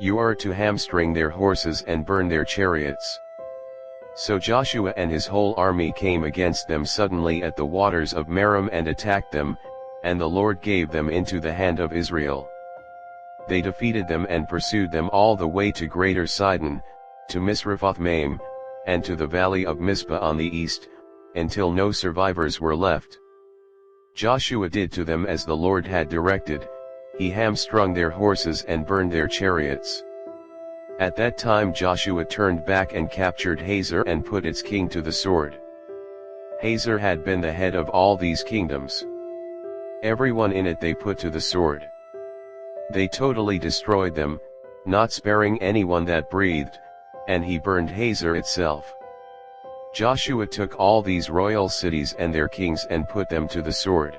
You are to hamstring their horses and burn their chariots." So Joshua and his whole army came against them suddenly at the waters of Merom and attacked them, and the Lord gave them into the hand of Israel. They defeated them and pursued them all the way to Greater Sidon, to Misrephoth-Maim, and to the valley of Mizpah on the east, until no survivors were left. Joshua did to them as the Lord had directed. He hamstrung their horses and burned their chariots. At that time Joshua turned back and captured Hazor and put its king to the sword. Hazor had been the head of all these kingdoms. Everyone in it they put to the sword. They totally destroyed them, not sparing anyone that breathed, and he burned Hazor itself. Joshua took all these royal cities and their kings and put them to the sword.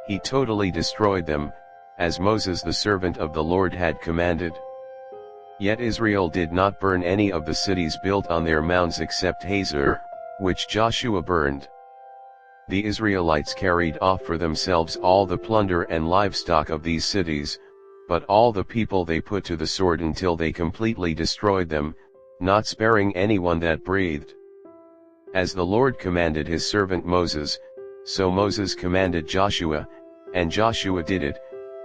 He totally destroyed them, as Moses the servant of the Lord had commanded. Yet Israel did not burn any of the cities built on their mounds except Hazor, which Joshua burned. The Israelites carried off for themselves all the plunder and livestock of these cities, but all the people they put to the sword until they completely destroyed them, not sparing anyone that breathed. As the Lord commanded his servant Moses, so Moses commanded Joshua, and Joshua did it.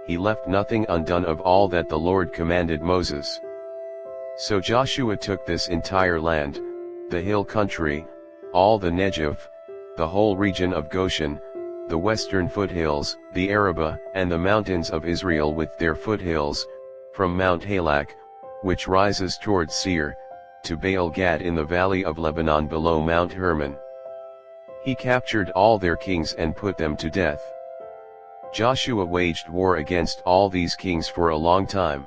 He left nothing undone of all that the Lord commanded Moses. So Joshua took this entire land, the hill country, all the Negev, the whole region of Goshen, the western foothills, the Arabah, and the mountains of Israel with their foothills, from Mount Halak, which rises towards Seir, to Baal Gad in the valley of Lebanon below Mount Hermon. He captured all their kings and put them to death. Joshua waged war against all these kings for a long time.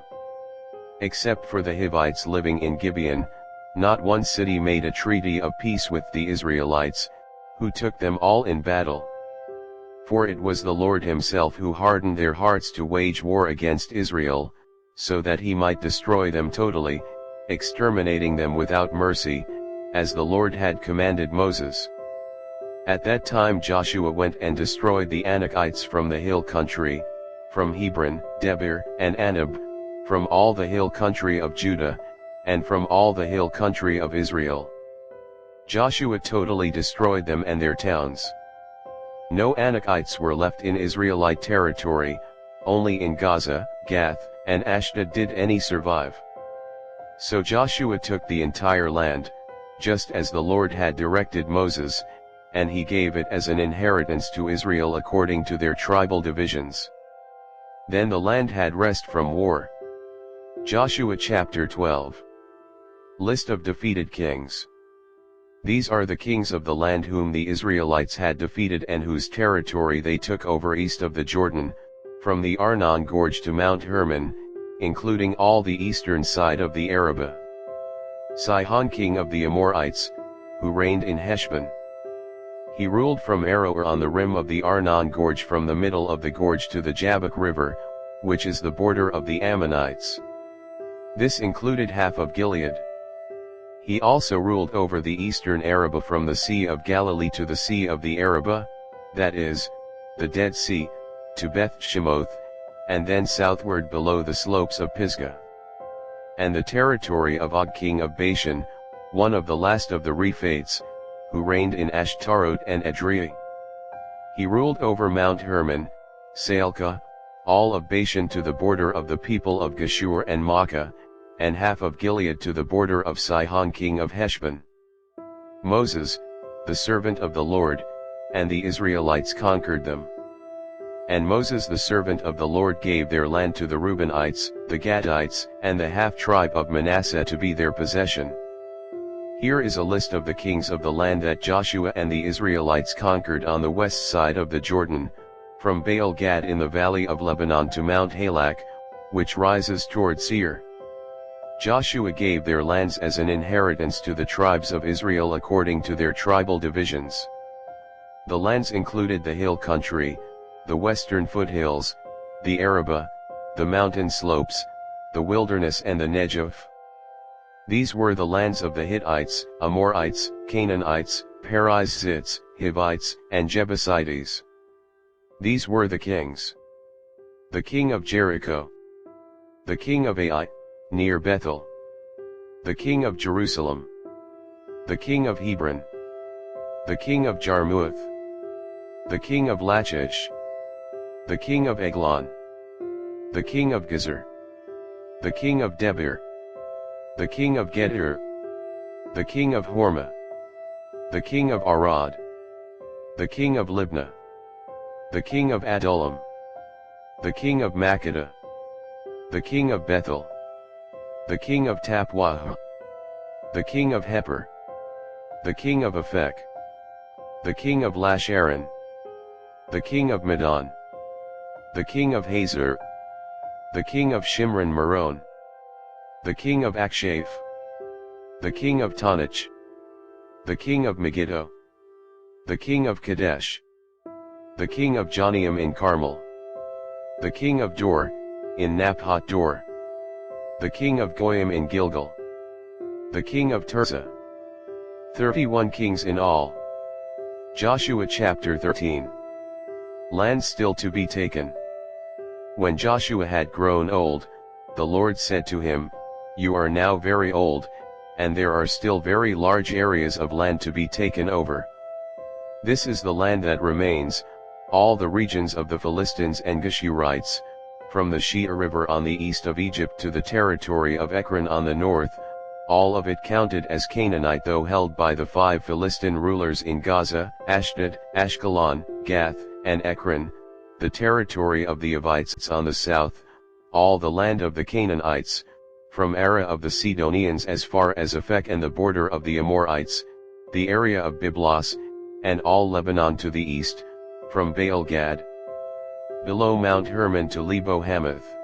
Except for the Hivites living in Gibeon, not one city made a treaty of peace with the Israelites, who took them all in battle. For it was the Lord himself who hardened their hearts to wage war against Israel, so that he might destroy them totally, exterminating them without mercy, as the Lord had commanded Moses. At that time Joshua went and destroyed the Anakites from the hill country, from Hebron, Debir, and Anab, from all the hill country of Judah, and from all the hill country of Israel. Joshua totally destroyed them and their towns. No Anakites were left in Israelite territory, only in Gaza, Gath, and Ashdod did any survive. So Joshua took the entire land, just as the Lord had directed Moses, and he gave it as an inheritance to Israel according to their tribal divisions. Then the land had rest from war. Joshua chapter 12. List of defeated kings. These are the kings of the land whom the Israelites had defeated and whose territory they took over east of the Jordan, from the Arnon Gorge to Mount Hermon, including all the eastern side of the Arabah. Sihon king of the Amorites, who reigned in Heshbon. He ruled from Aroer on the rim of the Arnon Gorge from the middle of the gorge to the Jabbok River, which is the border of the Ammonites. This included half of Gilead. He also ruled over the eastern Arabah from the Sea of Galilee to the Sea of the Arabah, that is, the Dead Sea, to Beth Shemoth, and then southward below the slopes of Pisgah. And the territory of Og king of Bashan, one of the last of the Rephaites, who reigned in Ashtarot and Edrei. He ruled over Mount Hermon, Salcah, all of Bashan to the border of the people of Geshur and Maacah, and half of Gilead to the border of Sihon king of Heshbon. Moses, the servant of the Lord, and the Israelites conquered them. And Moses the servant of the Lord gave their land to the Reubenites, the Gadites, and the half-tribe of Manasseh to be their possession. Here is a list of the kings of the land that Joshua and the Israelites conquered on the west side of the Jordan, from Baal Gad in the valley of Lebanon to Mount Halak, which rises toward Seir. Joshua gave their lands as an inheritance to the tribes of Israel according to their tribal divisions. The lands included the hill country, the western foothills, the Arabah, the mountain slopes, the wilderness and the Negev. These were the lands of the Hittites, Amorites, Canaanites, Perizzites, Hivites, and Jebusites. These were the kings. The king of Jericho. The king of Ai, near Bethel. The king of Jerusalem. The king of Hebron. The king of Jarmuth. The king of Lachish. The king of Eglon. The king of Gezer. The king of Debir. The king of Geter. The king of Hormah. The king of Arad. The king of Libnah. The king of Adullam. The king of Makkedah. The king of Bethel. The king of Tappuah. The king of Hepher. The king of Aphek. The king of Lasharon. The king of Medan. The king of Hazor. The king of Shimron Meron. The king of Akshaph. The king of Tanach. The king of Megiddo. The king of Kadesh. The king of Jonaim in Carmel. The king of Dor, in Naphat Dor. The king of Goyim in Gilgal. The king of Tirzah. 31 kings in all. Joshua chapter 13. Land still to be taken. When Joshua had grown old, the Lord said to him, "You are now very old, and there are still very large areas of land to be taken over. This is the land that remains, all the regions of the Philistines and Geshurites, from the Shea River on the east of Egypt to the territory of Ekron on the north, all of it counted as Canaanite though held by the 5 Philistine rulers in Gaza, Ashdod, Ashkelon, Gath, and Ekron, the territory of the Avites on the south, all the land of the Canaanites, from Ara of the Sidonians as far as Aphek and the border of the Amorites, the area of Byblos, and all Lebanon to the east, from Baal Gad, below Mount Hermon to Lebo Hamath.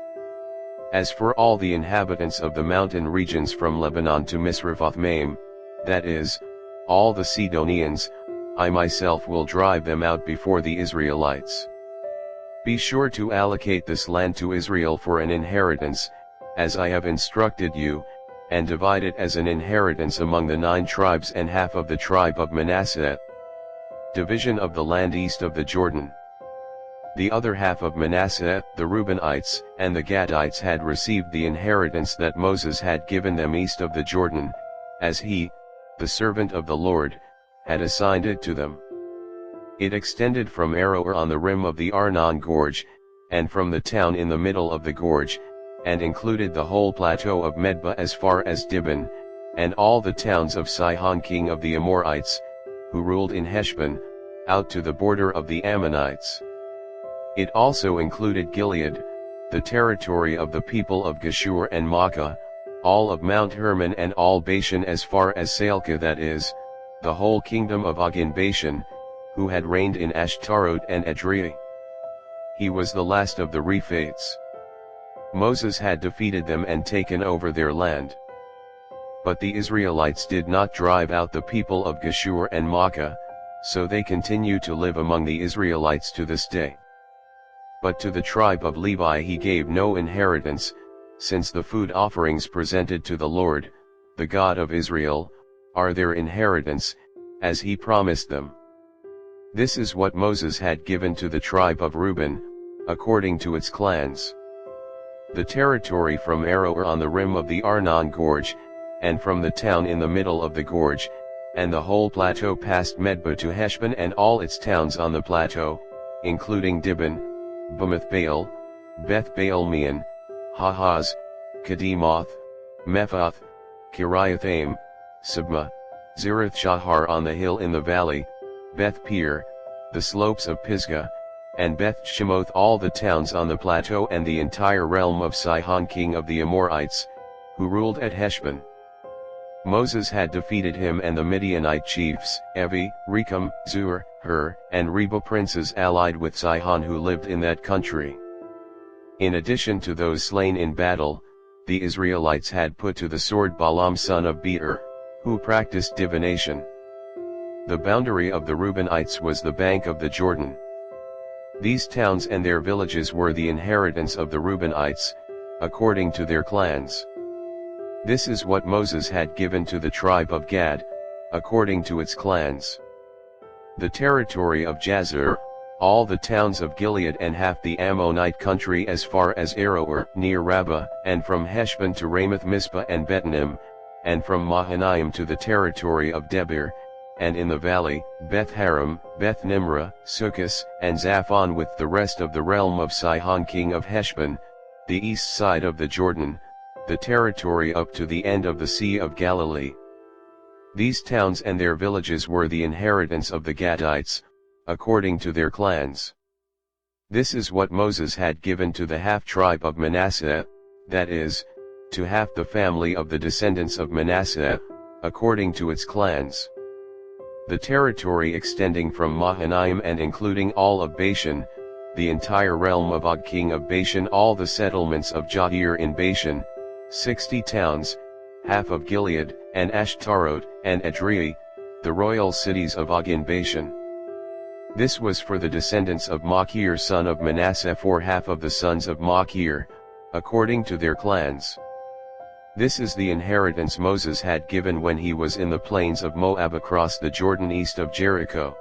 As for all the inhabitants of the mountain regions from Lebanon to Misrephoth-Maim, that is, all the Sidonians, I myself will drive them out before the Israelites. Be sure to allocate this land to Israel for an inheritance, as I have instructed you, and divide it as an inheritance among the 9 tribes and half of the tribe of Manasseh. Division of the land east of the Jordan. The other half of Manasseh, the Reubenites, and the Gadites had received the inheritance that Moses had given them east of the Jordan, as he, the servant of the Lord, had assigned it to them. It extended from Aroer on the rim of the Arnon Gorge, and from the town in the middle of the gorge, and included the whole plateau of Medba as far as Dibon, and all the towns of Sihon king of the Amorites, who ruled in Heshbon, out to the border of the Ammonites. It also included Gilead, the territory of the people of Geshur and Maacah, all of Mount Hermon and all Bashan as far as Salcah, that is, the whole kingdom of Og in Bashan, who had reigned in Ashtarot and Edrei. He was the last of the Rephaites. Moses had defeated them and taken over their land. But the Israelites did not drive out the people of Geshur and Maacah, so they continue to live among the Israelites to this day. But to the tribe of Levi he gave no inheritance, since the food offerings presented to the Lord, the God of Israel, are their inheritance, as he promised them. This is what Moses had given to the tribe of Reuben, according to its clans. The territory from Aroer on the rim of the Arnon Gorge, and from the town in the middle of the gorge, and the whole plateau past Medba to Heshbon and all its towns on the plateau, including Dibon, Bamoth Baal, Beth Baal Meon, Hahaz, Kedemoth, Mephath, Kiriathaim, Sibma, Zerath Shahar on the hill in the valley, Beth Peor, the slopes of Pisgah, and Beth Shemoth, all the towns on the plateau and the entire realm of Sihon king of the Amorites, who ruled at Heshbon. Moses had defeated him and the Midianite chiefs, Evi, Rekam, Zur, Hur, and Reba princes allied with Sihon who lived in that country. In addition to those slain in battle, the Israelites had put to the sword Balaam son of Beor, who practiced divination. The boundary of the Reubenites was the bank of the Jordan. These towns and their villages were the inheritance of the Reubenites, according to their clans. This is what Moses had given to the tribe of Gad, according to its clans. The territory of Jazer, all the towns of Gilead and half the Ammonite country as far as Aroer near Rabbah, and from Heshbon to Ramoth Mizpah and Betonim, and from Mahanaim to the territory of Debir, and in the valley, Beth Haram, Beth Nimrah, Succos, and Zaphon with the rest of the realm of Sihon king of Heshbon, the east side of the Jordan, the territory up to the end of the Sea of Galilee. These towns and their villages were the inheritance of the Gadites, according to their clans. This is what Moses had given to the half-tribe of Manasseh, that is, to half the family of the descendants of Manasseh, according to its clans. The territory extending from Mahanaim and including all of Bashan, the entire realm of Og king of Bashan, all the settlements of Jair in Bashan, 60 towns, half of Gilead, and Ashtarot, and Edrei, the royal cities of Og in Bashan. This was for the descendants of Machir son of Manasseh, for half of the sons of Machir, according to their clans. This is the inheritance Moses had given when he was in the plains of Moab across the Jordan east of Jericho.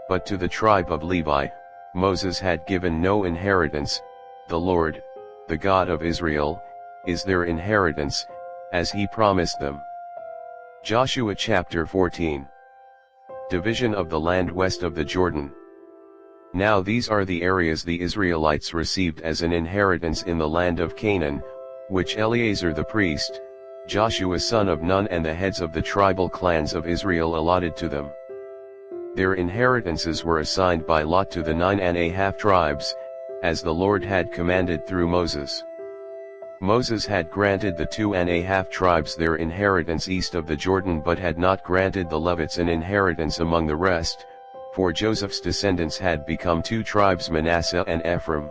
But to the tribe of Levi, Moses had given no inheritance. The Lord, the God of Israel, is their inheritance, as he promised them. Joshua chapter 14. Division of the land west of the Jordan. Now these are the areas the Israelites received as an inheritance in the land of Canaan, which Eleazar the priest, Joshua son of Nun, and the heads of the tribal clans of Israel allotted to them. Their inheritances were assigned by lot to the 9½ tribes, as the Lord had commanded through Moses. Moses had granted the 2½ tribes their inheritance east of the Jordan, but had not granted the Levites an inheritance among the rest, for Joseph's descendants had become 2 tribes, Manasseh and Ephraim.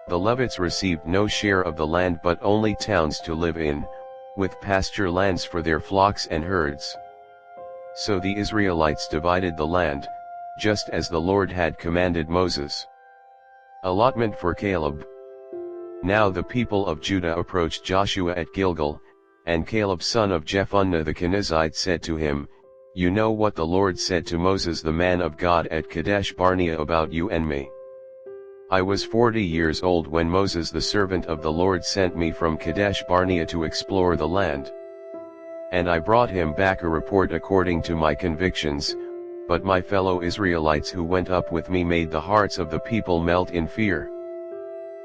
The Levites received no share of the land but only towns to live in, with pasture lands for their flocks and herds. So the Israelites divided the land, just as the Lord had commanded Moses. Allotment for Caleb. Now the people of Judah approached Joshua at Gilgal, and Caleb son of Jephunneh the Kenizzite said to him, "You know what the Lord said to Moses the man of God at Kadesh Barnea about you and me. I was 40 years old when Moses the servant of the Lord sent me from Kadesh Barnea to explore the land. And I brought him back a report according to my convictions, but my fellow Israelites who went up with me made the hearts of the people melt in fear.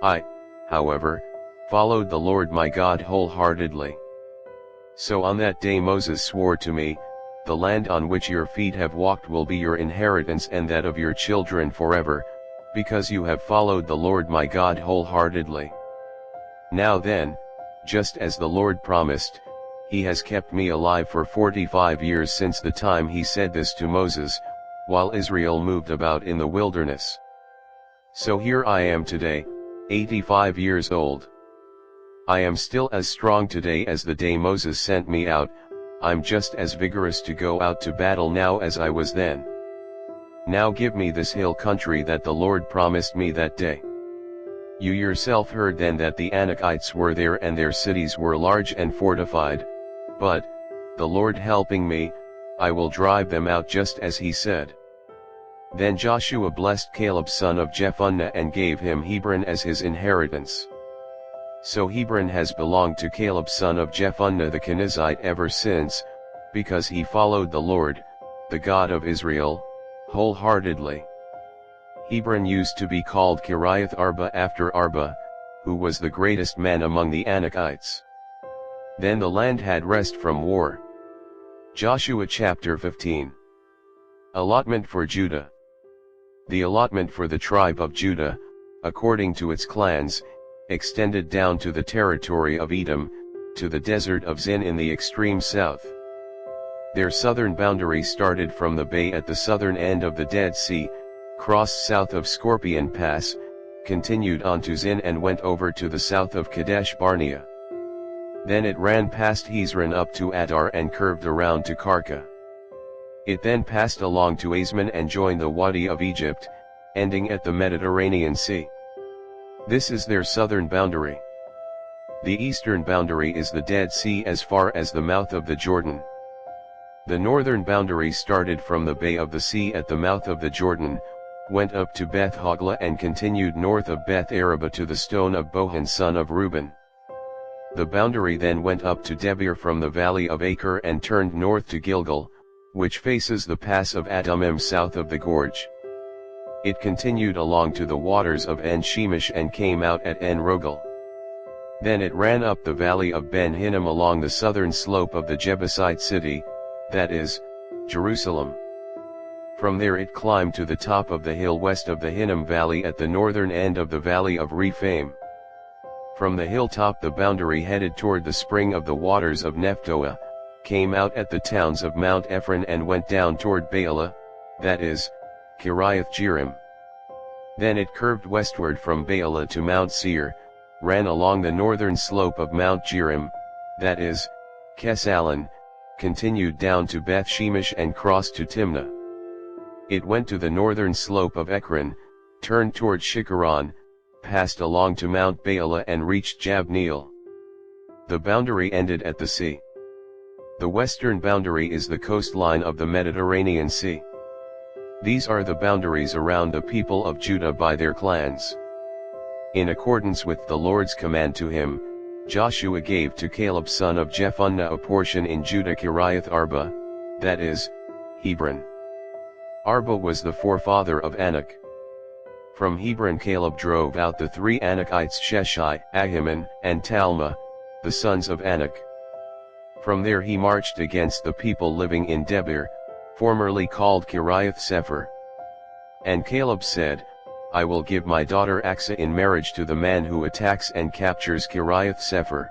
I, however, followed the Lord my God wholeheartedly. So on that day Moses swore to me, 'The land on which your feet have walked will be your inheritance and that of your children forever, because you have followed the Lord my God wholeheartedly.' Now then, just as the Lord promised, he has kept me alive for 45 years since the time he said this to Moses, while Israel moved about in the wilderness. So here I am today, 85 years old. I am still as strong today as the day Moses sent me out. I'm just as vigorous to go out to battle now as I was then. Now give me this hill country that the Lord promised me that day. You yourself heard then that the Anakites were there and their cities were large and fortified, but, the Lord helping me, I will drive them out just as he said." Then Joshua blessed Caleb son of Jephunneh and gave him Hebron as his inheritance. So Hebron has belonged to Caleb son of Jephunneh the Kenizzite ever since, because he followed the Lord, the God of Israel, wholeheartedly. Hebron used to be called Kiriath Arba after Arba, who was the greatest man among the Anakites. Then the land had rest from war. Joshua chapter 15. Allotment for Judah. The allotment for the tribe of Judah, according to its clans, extended down to the territory of Edom, to the desert of Zin in the extreme south. Their southern boundary started from the bay at the southern end of the Dead Sea, crossed south of Scorpion Pass, continued on to Zin and went over to the south of Kadesh Barnea. Then it ran past Hezron up to Adar and curved around to Karka. It then passed along to Azman and joined the Wadi of Egypt, ending at the Mediterranean Sea. This is their southern boundary. The eastern boundary is the Dead Sea as far as the mouth of the Jordan. The northern boundary started from the Bay of the Sea at the mouth of the Jordan, went up to Beth Hogla and continued north of Beth Araba to the stone of Bohan son of Reuben. The boundary then went up to Debir from the valley of Acre and turned north to Gilgal, which faces the pass of Adumim south of the gorge. It continued along to the waters of En Shemesh and came out at En Rogel. Then it ran up the valley of Ben Hinnom along the southern slope of the Jebusite city, that is, Jerusalem. From there it climbed to the top of the hill west of the Hinnom valley at the northern end of the valley of Rephaim. From the hilltop the boundary headed toward the spring of the waters of Nephtoah, came out at the towns of Mount Ephron and went down toward Baalah, that is, Kiriath Jearim. Then it curved westward from Baalah to Mount Seir, ran along the northern slope of Mount Jearim, that is, Kesalon, continued down to Beth Shemesh and crossed to Timnah. It went to the northern slope of Ekron, turned toward Shikharon, passed along to Mount Baalah and reached Jabneel. The boundary ended at the sea. The western boundary is the coastline of the Mediterranean Sea. These are the boundaries around the people of Judah by their clans. In accordance with the Lord's command to him, Joshua gave to Caleb son of Jephunneh a portion in Judah Kiriath Arba, that is, Hebron. Arba was the forefather of Anak. From Hebron Caleb drove out the three Anakites Sheshai, Ahiman, and Talmah, the sons of Anak. From there he marched against the people living in Debir, formerly called Kiriath Sefer. And Caleb said, I will give my daughter Achsah in marriage to the man who attacks and captures Kiriath Sefer.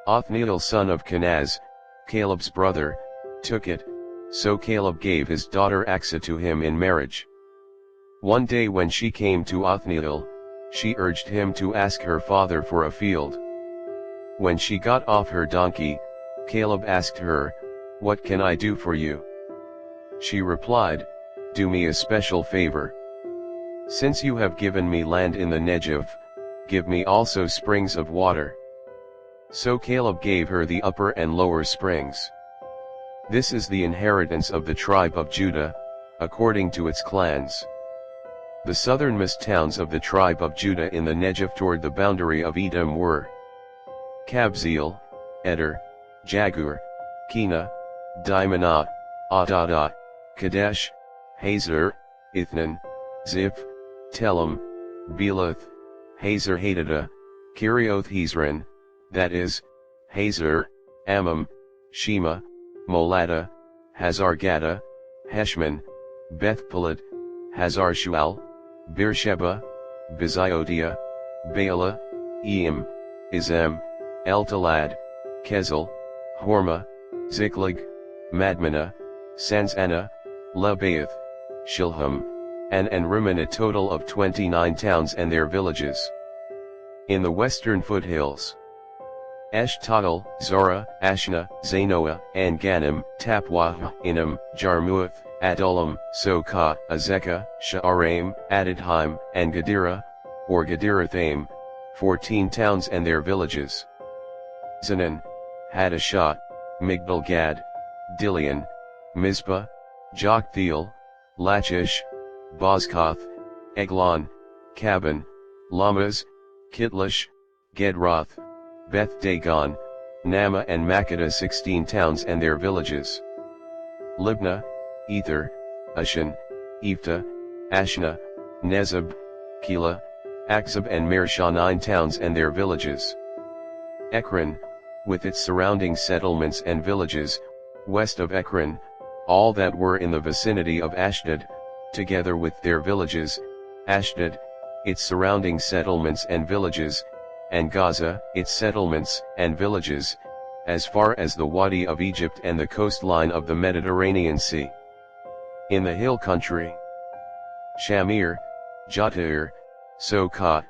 Othniel son of Kenaz, Caleb's brother, took it, so Caleb gave his daughter Achsah to him in marriage. One day when she came to Othniel, she urged him to ask her father for a field. When she got off her donkey, Caleb asked her, What can I do for you? She replied, Do me a special favor. Since you have given me land in the Negev, give me also springs of water. So Caleb gave her the upper and lower springs. This is the inheritance of the tribe of Judah, according to its clans. The southernmost towns of the tribe of Judah in the Negev toward the boundary of Edom were Kabzeel, Eder, Jagur, Kena, Dimonah, Adadah, Kadesh, Hazor, Ithnan, Ziph, Telem, Belath, Hazor Hadadah, Kirioth Hezron, that is, Hazor, Ammam, Shema, Moladah, Hazar Gaddah, Heshmon, Beth-Pelet, Hazar Shual, Beersheba, Beziotia, Baalah, Eam, Izem, Eltalad, Kezel, Hormah, Ziklag, Madmenah, Sanzanah, Lebaoth, Shilham, and Rimmon, a total of 29 towns and their villages. In the western foothills, Eshtaol, Zorah, Ashna, Zanoah, and Ganim, Tapwah, Inam, Jarmuth, Adullam, Sokah, Azekah, Sha'araim, Adidheim, and Gadira, or Gadirathaim, 14 towns and their villages. Zanan, Hadashah, Migdal-Gad, Dilian, Mizpah, Joktheel, Lachish, Bozkath, Eglon, Kaban, Lamaz, Kitlish, Gedroth, Beth Dagon, Nama and Makkedah 16 towns and their villages. Libnah, Ether, Ashan, Ephta, Ashna, Nezib, Keilah, Achzib and Mareshah 9 towns and their villages. Ekron, with its surrounding settlements and villages, west of Ekron, all that were in the vicinity of Ashdod, together with their villages, Ashdod, its surrounding settlements and villages, and Gaza, its settlements and villages, as far as the Wadi of Egypt and the coastline of the Mediterranean Sea. In the hill country, Shamir, Jattir, Sokah,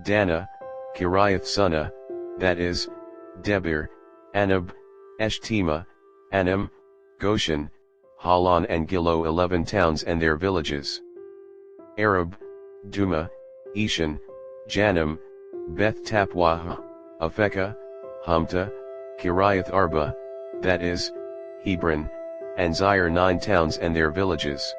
Dana, Kiriath Sunnah, that is, Debir, Anab, Eshtemoa, Anam, Goshen, Halan and Gilo 11 towns and their villages. Arab, Duma, Eshan, Janam, Beth Tapwah, Aphekah, Humta, Kiriath Arba, that is, Hebron, and Zair 9 towns and their villages.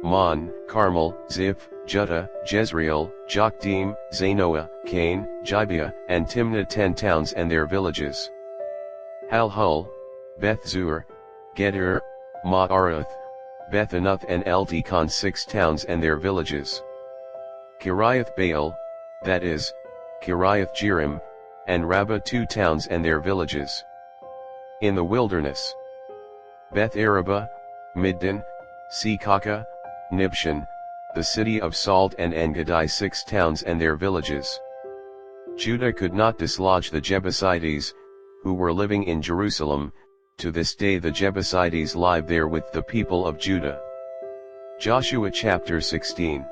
Mon, Carmel, Ziph, Juttah, Jezreel, Jokdeam, Zanoah, Cain, Gibeah, and Timnah 10 towns and their villages. Halhul, Beth Zur, Gedir, Ma'arath, Beth Anath and Eltekon 6 towns and their villages. Kiriath Baal, that is, Kiriath Jearim, and Rabbah 2 towns and their villages. In the wilderness, Beth Araba, Middin, Sekaka, Nibshan, the city of Salt and Engedi 6 towns and their villages. Judah could not dislodge the Jebusites, who were living in Jerusalem. To this day the Jebusites live there with the people of Judah. Joshua chapter 16.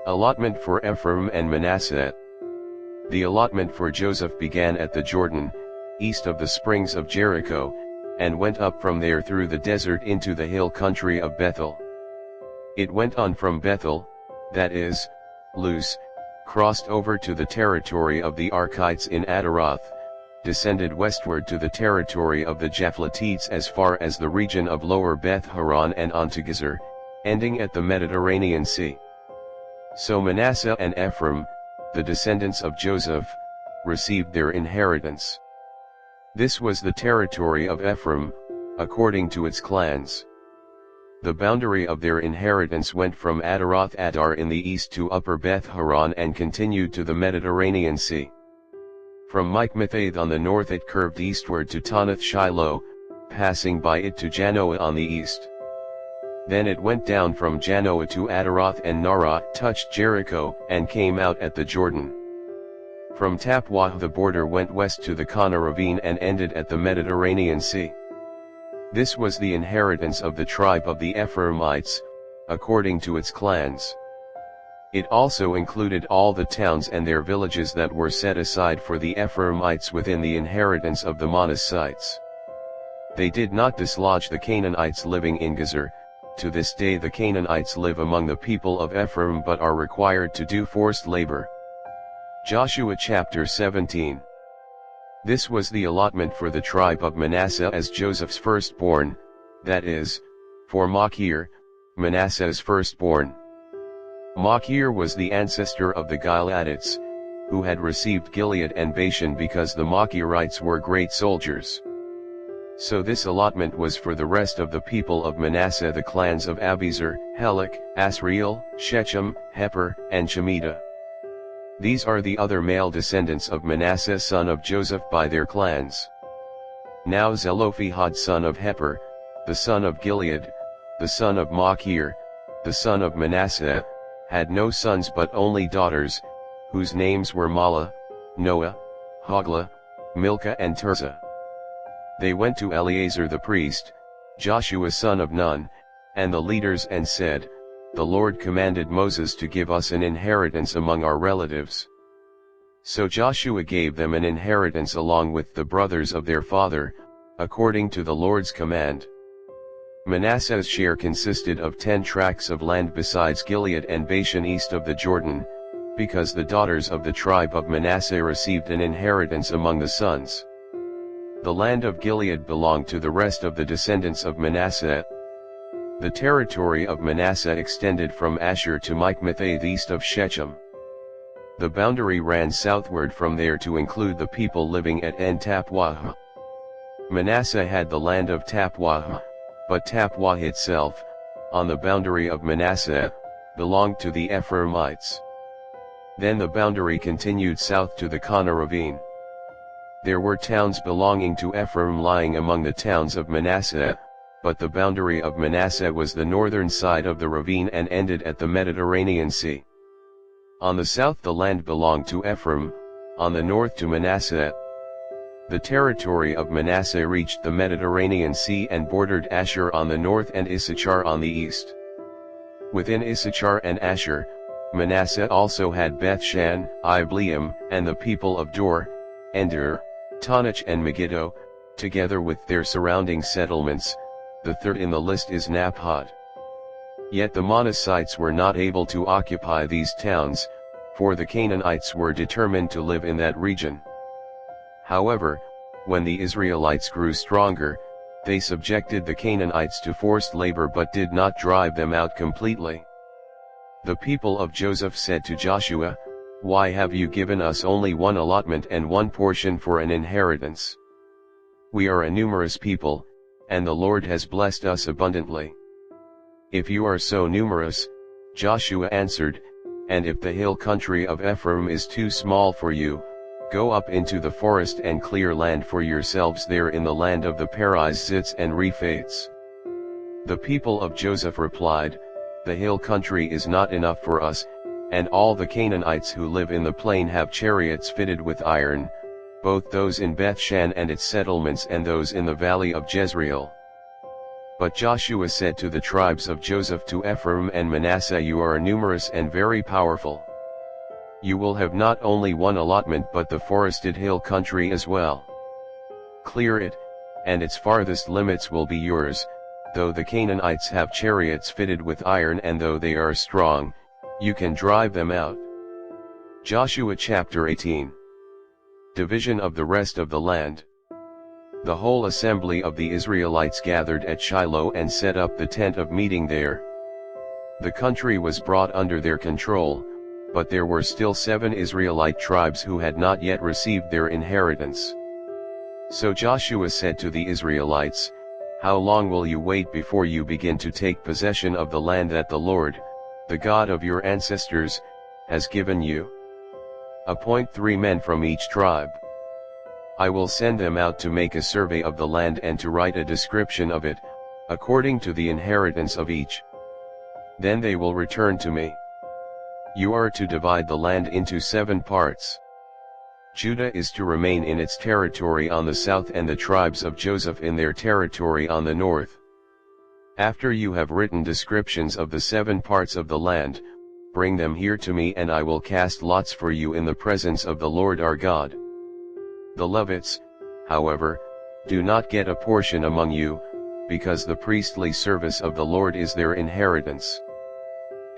Allotment for Ephraim and Manasseh. The allotment for Joseph began at the Jordan, east of the springs of Jericho, and went up from there through the desert into the hill country of Bethel. It went on from Bethel, that is, Luz, crossed over to the territory of the Archites in Adaroth, descended westward to the territory of the Japhletites as far as the region of Lower Beth Horon and on to Gezer, ending at the Mediterranean Sea. So Manasseh and Ephraim, the descendants of Joseph, received their inheritance. This was the territory of Ephraim, according to its clans. The boundary of their inheritance went from Adaroth Adar in the east to Upper Beth Horon and continued to the Mediterranean Sea. From Michmethath on the north it curved eastward to Tanath Shiloh, passing by it to Janoah on the east. Then it went down from Janoah to Adaroth and Narah, touched Jericho, and came out at the Jordan. From Tapwah the border went west to the Kana ravine and ended at the Mediterranean Sea. This was the inheritance of the tribe of the Ephraimites, according to its clans. It also included all the towns and their villages that were set aside for the Ephraimites within the inheritance of the Manassites. They did not dislodge the Canaanites living in Gezer. To this day the Canaanites live among the people of Ephraim but are required to do forced labor. Joshua chapter 17. This was the allotment for the tribe of Manasseh as Joseph's firstborn, that is, for Machir, Manasseh's firstborn. Machir was the ancestor of the Gileadites, who had received Gilead and Bashan because the Machirites were great soldiers. So this allotment was for the rest of the people of Manasseh, the clans of Abiezer, Helek, Asriel, Shechem, Heper, and Shemitah. These are the other male descendants of Manasseh son of Joseph by their clans. Now Zelophehad son of Heper, the son of Gilead, the son of Machir, the son of Manasseh, had no sons but only daughters, whose names were Mahlah, Noah, Hoglah, Milcah and Tirzah. They went to Eleazar the priest, Joshua son of Nun, and the leaders and said, "The Lord commanded Moses to give us an inheritance among our relatives." So Joshua gave them an inheritance along with the brothers of their father, according to the Lord's command. Manasseh's share consisted of 10 tracts of land besides Gilead and Bashan east of the Jordan, because the daughters of the tribe of Manasseh received an inheritance among the sons. The land of Gilead belonged to the rest of the descendants of Manasseh. The territory of Manasseh extended from Asher to Michmethath east of Shechem. The boundary ran southward from there to include the people living at En Tappuah. Manasseh had the land of Tappuah, but Tappuah itself, on the boundary of Manasseh, belonged to the Ephraimites. Then the boundary continued south to the Kana ravine. There were towns belonging to Ephraim lying among the towns of Manasseh, but the boundary of Manasseh was the northern side of the ravine and ended at the Mediterranean Sea. On the south the land belonged to Ephraim, on the north to Manasseh. The territory of Manasseh reached the Mediterranean Sea and bordered Asher on the north and Issachar on the east. Within Issachar and Asher, Manasseh also had Bethshan, Ibleam, and the people of Dor, Endur, Tanach and Megiddo, together with their surrounding settlements. The third in the list is Naphod. Yet the Manassites were not able to occupy these towns, for the Canaanites were determined to live in that region. However, when the Israelites grew stronger, they subjected the Canaanites to forced labor but did not drive them out completely. The people of Joseph said to Joshua, "Why have you given us only one allotment and one portion for an inheritance? We are a numerous people, and the Lord has blessed us abundantly." "If you are so numerous," Joshua answered, "and if the hill country of Ephraim is too small for you, go up into the forest and clear land for yourselves there in the land of the Perizzites and Rephaites." The people of Joseph replied, "The hill country is not enough for us, and all the Canaanites who live in the plain have chariots fitted with iron, both those in Bethshan and its settlements and those in the valley of Jezreel." But Joshua said to the tribes of Joseph, to Ephraim and Manasseh, "You are numerous and very powerful. You will have not only one allotment but the forested hill country as well. Clear it, and its farthest limits will be yours. Though the Canaanites have chariots fitted with iron and though they are strong, you can drive them out." Joshua chapter 18. Division of the rest of the land. The whole assembly of the Israelites gathered at Shiloh and set up the tent of meeting there. The country was brought under their control, but there were still 7 Israelite tribes who had not yet received their inheritance. So Joshua said to the Israelites, "How long will you wait before you begin to take possession of the land that the Lord, the God of your ancestors, has given you? Appoint 3 men from each tribe. I will send them out to make a survey of the land and to write a description of it, according to the inheritance of each. Then they will return to me. You are to divide the land into 7 parts. Judah is to remain in its territory on the south and the tribes of Joseph in their territory on the north. After you have written descriptions of the 7 parts of the land, bring them here to me and I will cast lots for you in the presence of the Lord our God. The Levites, however, do not get a portion among you, because the priestly service of the Lord is their inheritance.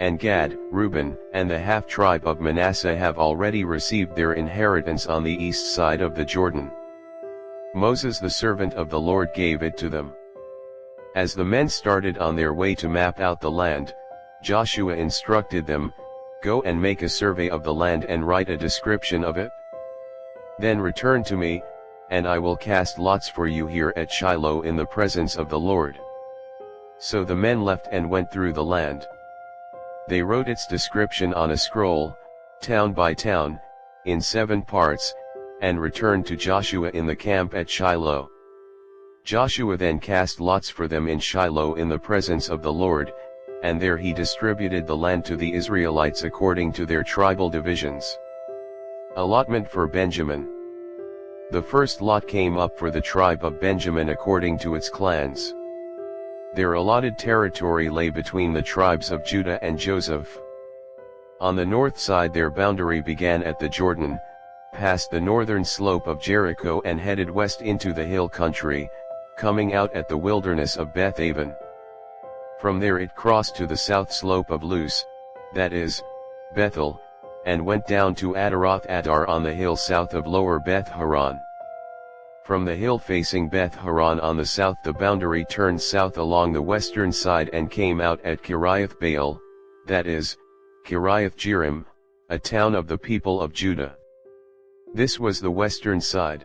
And Gad, Reuben, and the half-tribe of Manasseh have already received their inheritance on the east side of the Jordan. Moses the servant of the Lord gave it to them. As the men started on their way to map out the land, Joshua instructed them, "Go and make a survey of the land and write a description of it. Then return to me, and I will cast lots for you here at Shiloh in the presence of the Lord." So the men left and went through the land. They wrote its description on a scroll, town by town, in 7 parts, and returned to Joshua in the camp at Shiloh. Joshua then cast lots for them in Shiloh in the presence of the Lord, and there he distributed the land to the Israelites according to their tribal divisions. Allotment for Benjamin. The first lot came up for the tribe of Benjamin according to its clans. Their allotted territory lay between the tribes of Judah and Joseph. On the north side their boundary began at the Jordan, passed the northern slope of Jericho and headed west into the hill country, coming out at the wilderness of Beth-aven. From there it crossed to the south slope of Luz, that is, Bethel, and went down to Adaroth Adar on the hill south of Lower Beth Horon. From the hill facing Beth Horon on the south the boundary turned south along the western side and came out at Kiriath Baal, that is, Kiriath Jearim, a town of the people of Judah. This was the western side.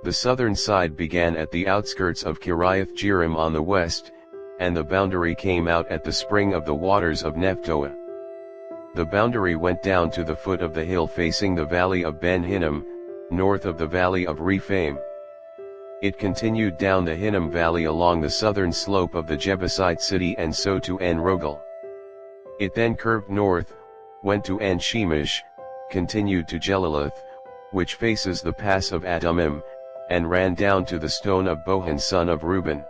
The southern side began at the outskirts of Kiriath Jearim on the west, and the boundary came out at the spring of the waters of Nephtoah. The boundary went down to the foot of the hill facing the valley of Ben Hinnom, north of the valley of Rephaim. It continued down the Hinnom valley along the southern slope of the Jebusite city and so to En Rogel. It then curved north, went to En Shemesh, continued to Jeliloth, which faces the pass of Adumim, and ran down to the stone of Bohan son of Reuben.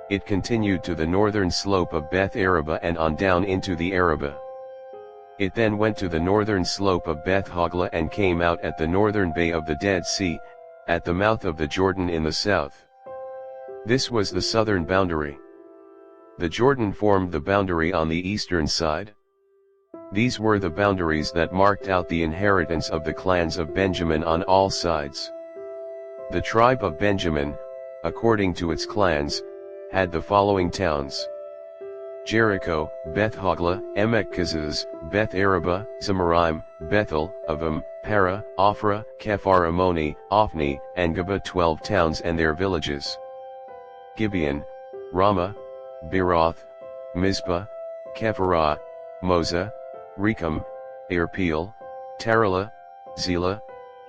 It continued to the northern slope of Beth Araba and on down into the Araba. It then went to the northern slope of Beth Hogla and came out at the northern bay of the Dead Sea, at the mouth of the Jordan in the south. This was the southern boundary. The Jordan formed the boundary on the eastern side. These were the boundaries that marked out the inheritance of the clans of Benjamin on all sides. The tribe of Benjamin, according to its clans, had the following towns: Jericho, Beth Hogla, Emek Keziz, Beth Araba, Zemaraim, Bethel, Avim, Para, Ophrah, Kephar Ammoni, Ophni, and Geba, 12 towns and their villages. Gibeon, Ramah, Beeroth, Mizpah, Kephirah, Moza, Rechem, Irpeel, Tarala, Zelah,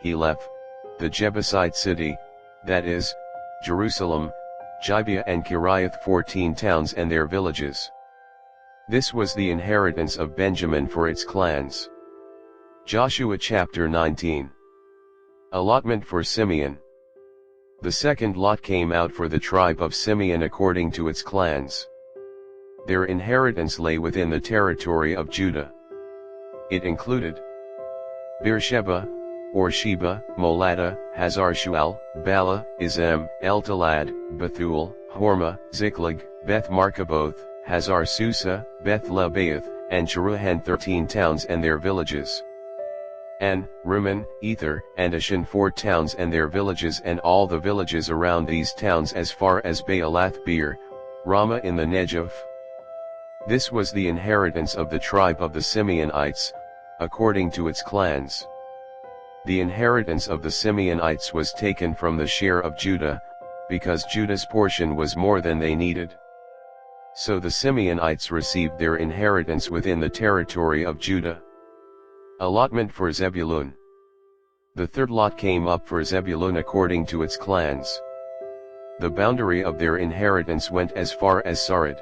Heleph, the Jebusite city, that is, Jerusalem, Gibeah and Kiriath, 14 towns and their villages. This was the inheritance of Benjamin for its clans. Joshua chapter 19. Allotment for Simeon. The second lot came out for the tribe of Simeon according to its clans. Their inheritance lay within the territory of Judah. It included Beersheba, Orsheba, Molada, Hazar-Shual, Bala, Izem, El-Talad, Bethul, Hormah, Ziklag, Beth-Markaboth, Hazar-Susa, Beth-Lebaoth, and Jeruhan, 13 towns and their villages. En, Rimmon, Ether, and Ashan, 4 towns and their villages, and all the villages around these towns as far as Baalath-Beer, Ramah in the Negev. This was the inheritance of the tribe of the Simeonites, according to its clans. The inheritance of the Simeonites was taken from the share of Judah, because Judah's portion was more than they needed. So the Simeonites received their inheritance within the territory of Judah. Allotment for Zebulun. The third lot came up for Zebulun according to its clans. The boundary of their inheritance went as far as Sarid.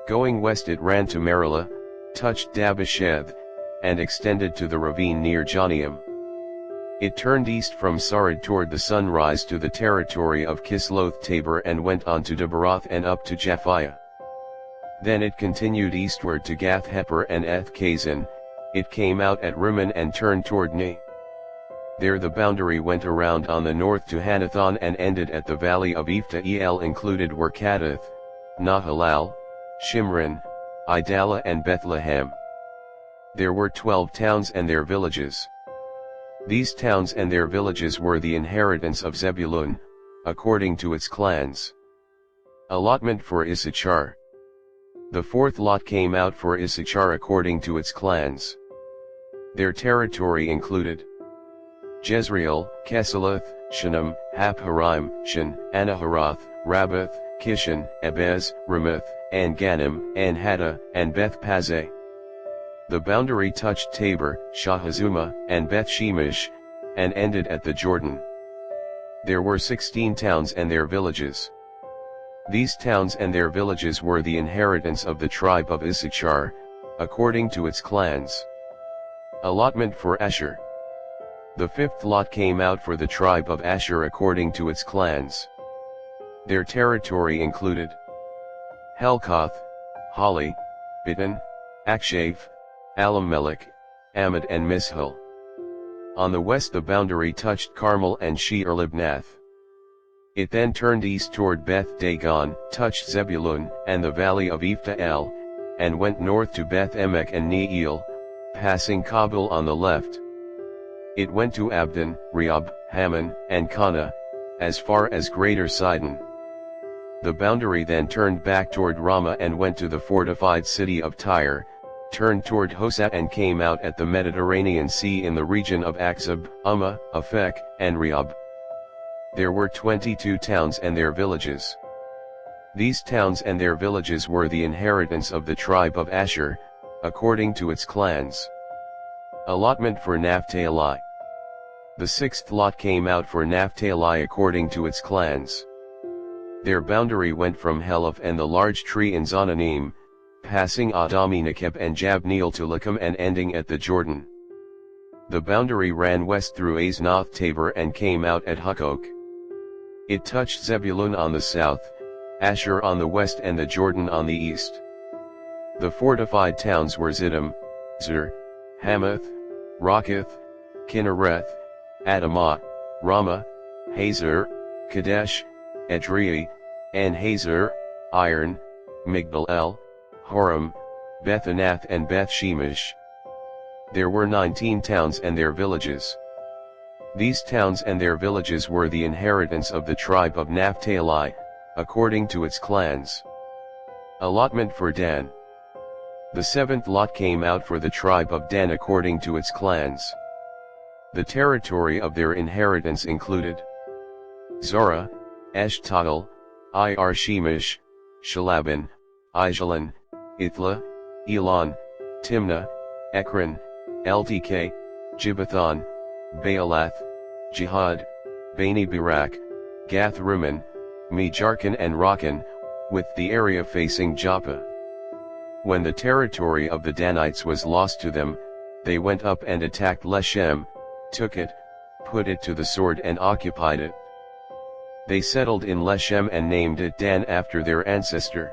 Going west it ran to Marilah, touched Dabasheth, and extended to the ravine near Jonaim. It turned east from Sarid toward the sunrise to the territory of Kisloth Tabor and went on to Debaroth and up to Japhiah. Then it continued eastward to Gath Hepher and Eth Kazin. It came out at Rimmon and turned toward Ne. There the boundary went around on the north to Hanathon and ended at the valley of Ephta-El. Included were Kaddath, Nahalal, Shimron, Idalah and Bethlehem. There were 12 towns and their villages. These towns and their villages were the inheritance of Zebulun, according to its clans. Allotment for Issachar. The fourth lot came out for Issachar according to its clans. Their territory included Jezreel, Kesaloth, Shunem, Hapharaim, Shin, Anaharoth, Rabbath, Kishan, Ebez, Ramoth, and Ganim, and Hattah, and Beth Pazzeh. The boundary touched Tabor, Shahazuma, and Beth Shemesh, and ended at the Jordan. There were 16 towns and their villages. These towns and their villages were the inheritance of the tribe of Issachar, according to its clans. Allotment for Asher. The fifth lot came out for the tribe of Asher according to its clans. Their territory included Helkath, Hali, Bitan, Akshaph, Alamelech, Amad and Mishal. On the west the boundary touched Carmel and Shear-Libnath. It then turned east toward Beth Dagon, touched Zebulun and the valley of Ephta-El, and went north to Beth Emek and Neiel, passing Kabul on the left. It went to Abdon, Rehob, Hammon, and Kana, as far as Greater Sidon. The boundary then turned back toward Ramah and went to the fortified city of Tyre, turned toward Hosa and came out at the Mediterranean Sea in the region of Aksab, Ummah, Aphek, and Rehob. There were 22 towns and their villages. These towns and their villages were the inheritance of the tribe of Asher, according to its clans. Allotment for Naphtali. The sixth lot came out for Naphtali according to its clans. Their boundary went from Heleph and the large tree in Zonanim, passing Adami Nekeb and Jabneel to Lakum and ending at the Jordan. The boundary ran west through Aznoth Tabor and came out at Hukkok. It touched Zebulun on the south, Asher on the west and the Jordan on the east. The fortified towns were Ziddim, Zur, Hamath, Rakkath, Kinnereth, Adamah, Ramah, Hazor, Kadesh, Edrei, and Hazor, Iron, Migdal-el, Horem, Bethanath and Beth-Shemesh. There were 19 towns and their villages. These towns and their villages were the inheritance of the tribe of Naphtali, according to its clans. Allotment for Dan. The seventh lot came out for the tribe of Dan according to its clans. The territory of their inheritance included Zorah, Eshtaol, Ir-Shemesh, Shalabin, Aijalon, Ithla, Elon, Timnah, Ekron, Eltk, Gibbethon, Baalath, Jihad, Bani Barak, Gath Rimmon, Mejarkan and Rakan, with the area facing Joppa. When the territory of the Danites was lost to them, they went up and attacked Leshem, took it, put it to the sword and occupied it. They settled in Leshem and named it Dan after their ancestor.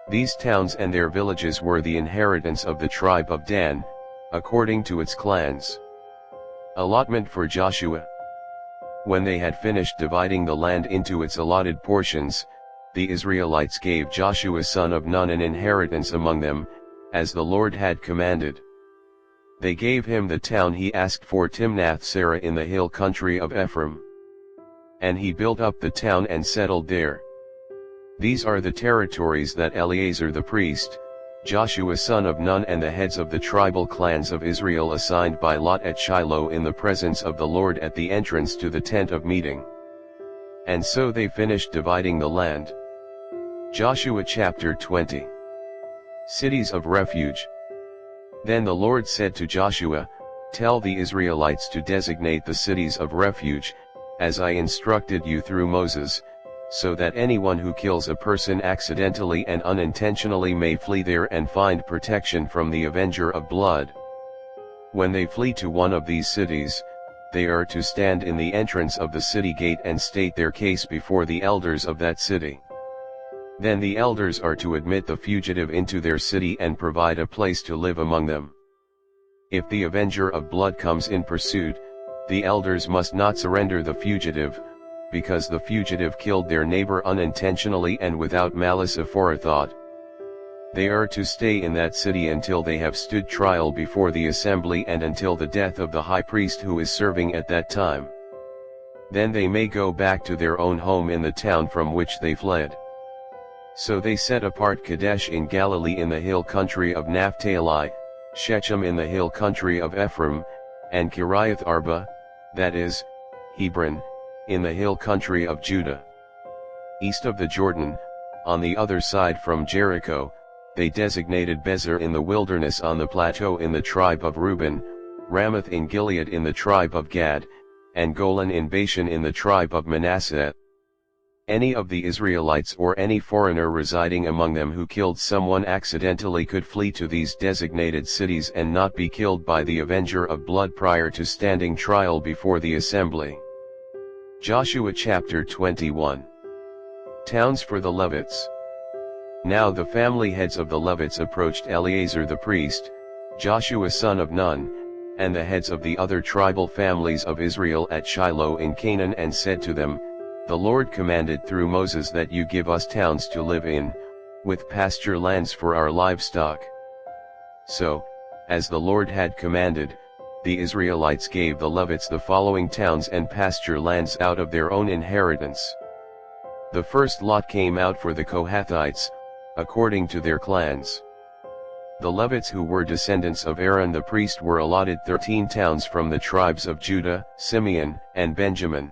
These towns and their villages were the inheritance of the tribe of Dan, according to its clans. Allotment for Joshua. When they had finished dividing the land into its allotted portions, the Israelites gave Joshua son of Nun an inheritance among them, as the Lord had commanded. They gave him the town he asked for Timnath-Serah in the hill country of Ephraim. And he built up the town and settled there. These are the territories that Eleazar the priest, Joshua son of Nun and the heads of the tribal clans of Israel assigned by lot at Shiloh in the presence of the Lord at the entrance to the tent of meeting. And so they finished dividing the land. Joshua chapter 20. Cities of refuge. Then the Lord said to Joshua, "Tell the Israelites to designate the cities of refuge, as I instructed you through Moses, so that anyone who kills a person accidentally and unintentionally may flee there and find protection from the avenger of blood. When they flee to one of these cities, they are to stand in the entrance of the city gate and state their case before the elders of that city. Then the elders are to admit the fugitive into their city and provide a place to live among them. If the avenger of blood comes in pursuit, the elders must not surrender the fugitive, because the fugitive killed their neighbor unintentionally and without malice aforethought. They are to stay in that city until they have stood trial before the assembly and until the death of the high priest who is serving at that time. Then they may go back to their own home in the town from which they fled." So they set apart Kadesh in Galilee in the hill country of Naphtali, Shechem in the hill country of Ephraim, and Kiriath Arba, that is, Hebron, in the hill country of Judah. East of the Jordan, on the other side from Jericho, they designated Bezer in the wilderness on the plateau in the tribe of Reuben, Ramoth in Gilead in the tribe of Gad, and Golan in Bashan in the tribe of Manasseh. Any of the Israelites or any foreigner residing among them who killed someone accidentally could flee to these designated cities and not be killed by the avenger of blood prior to standing trial before the assembly. Joshua chapter 21. Towns for the Levites. Now the family heads of the Levites approached Eleazar the priest, Joshua son of Nun, and the heads of the other tribal families of Israel at Shiloh in Canaan and said to them, "The Lord commanded through Moses that you give us towns to live in, with pasture lands for our livestock." So, as the Lord had commanded, the Israelites gave the Levites the following towns and pasture lands out of their own inheritance. The first lot came out for the Kohathites, according to their clans. The Levites who were descendants of Aaron the priest were allotted 13 towns from the tribes of Judah, Simeon, and Benjamin.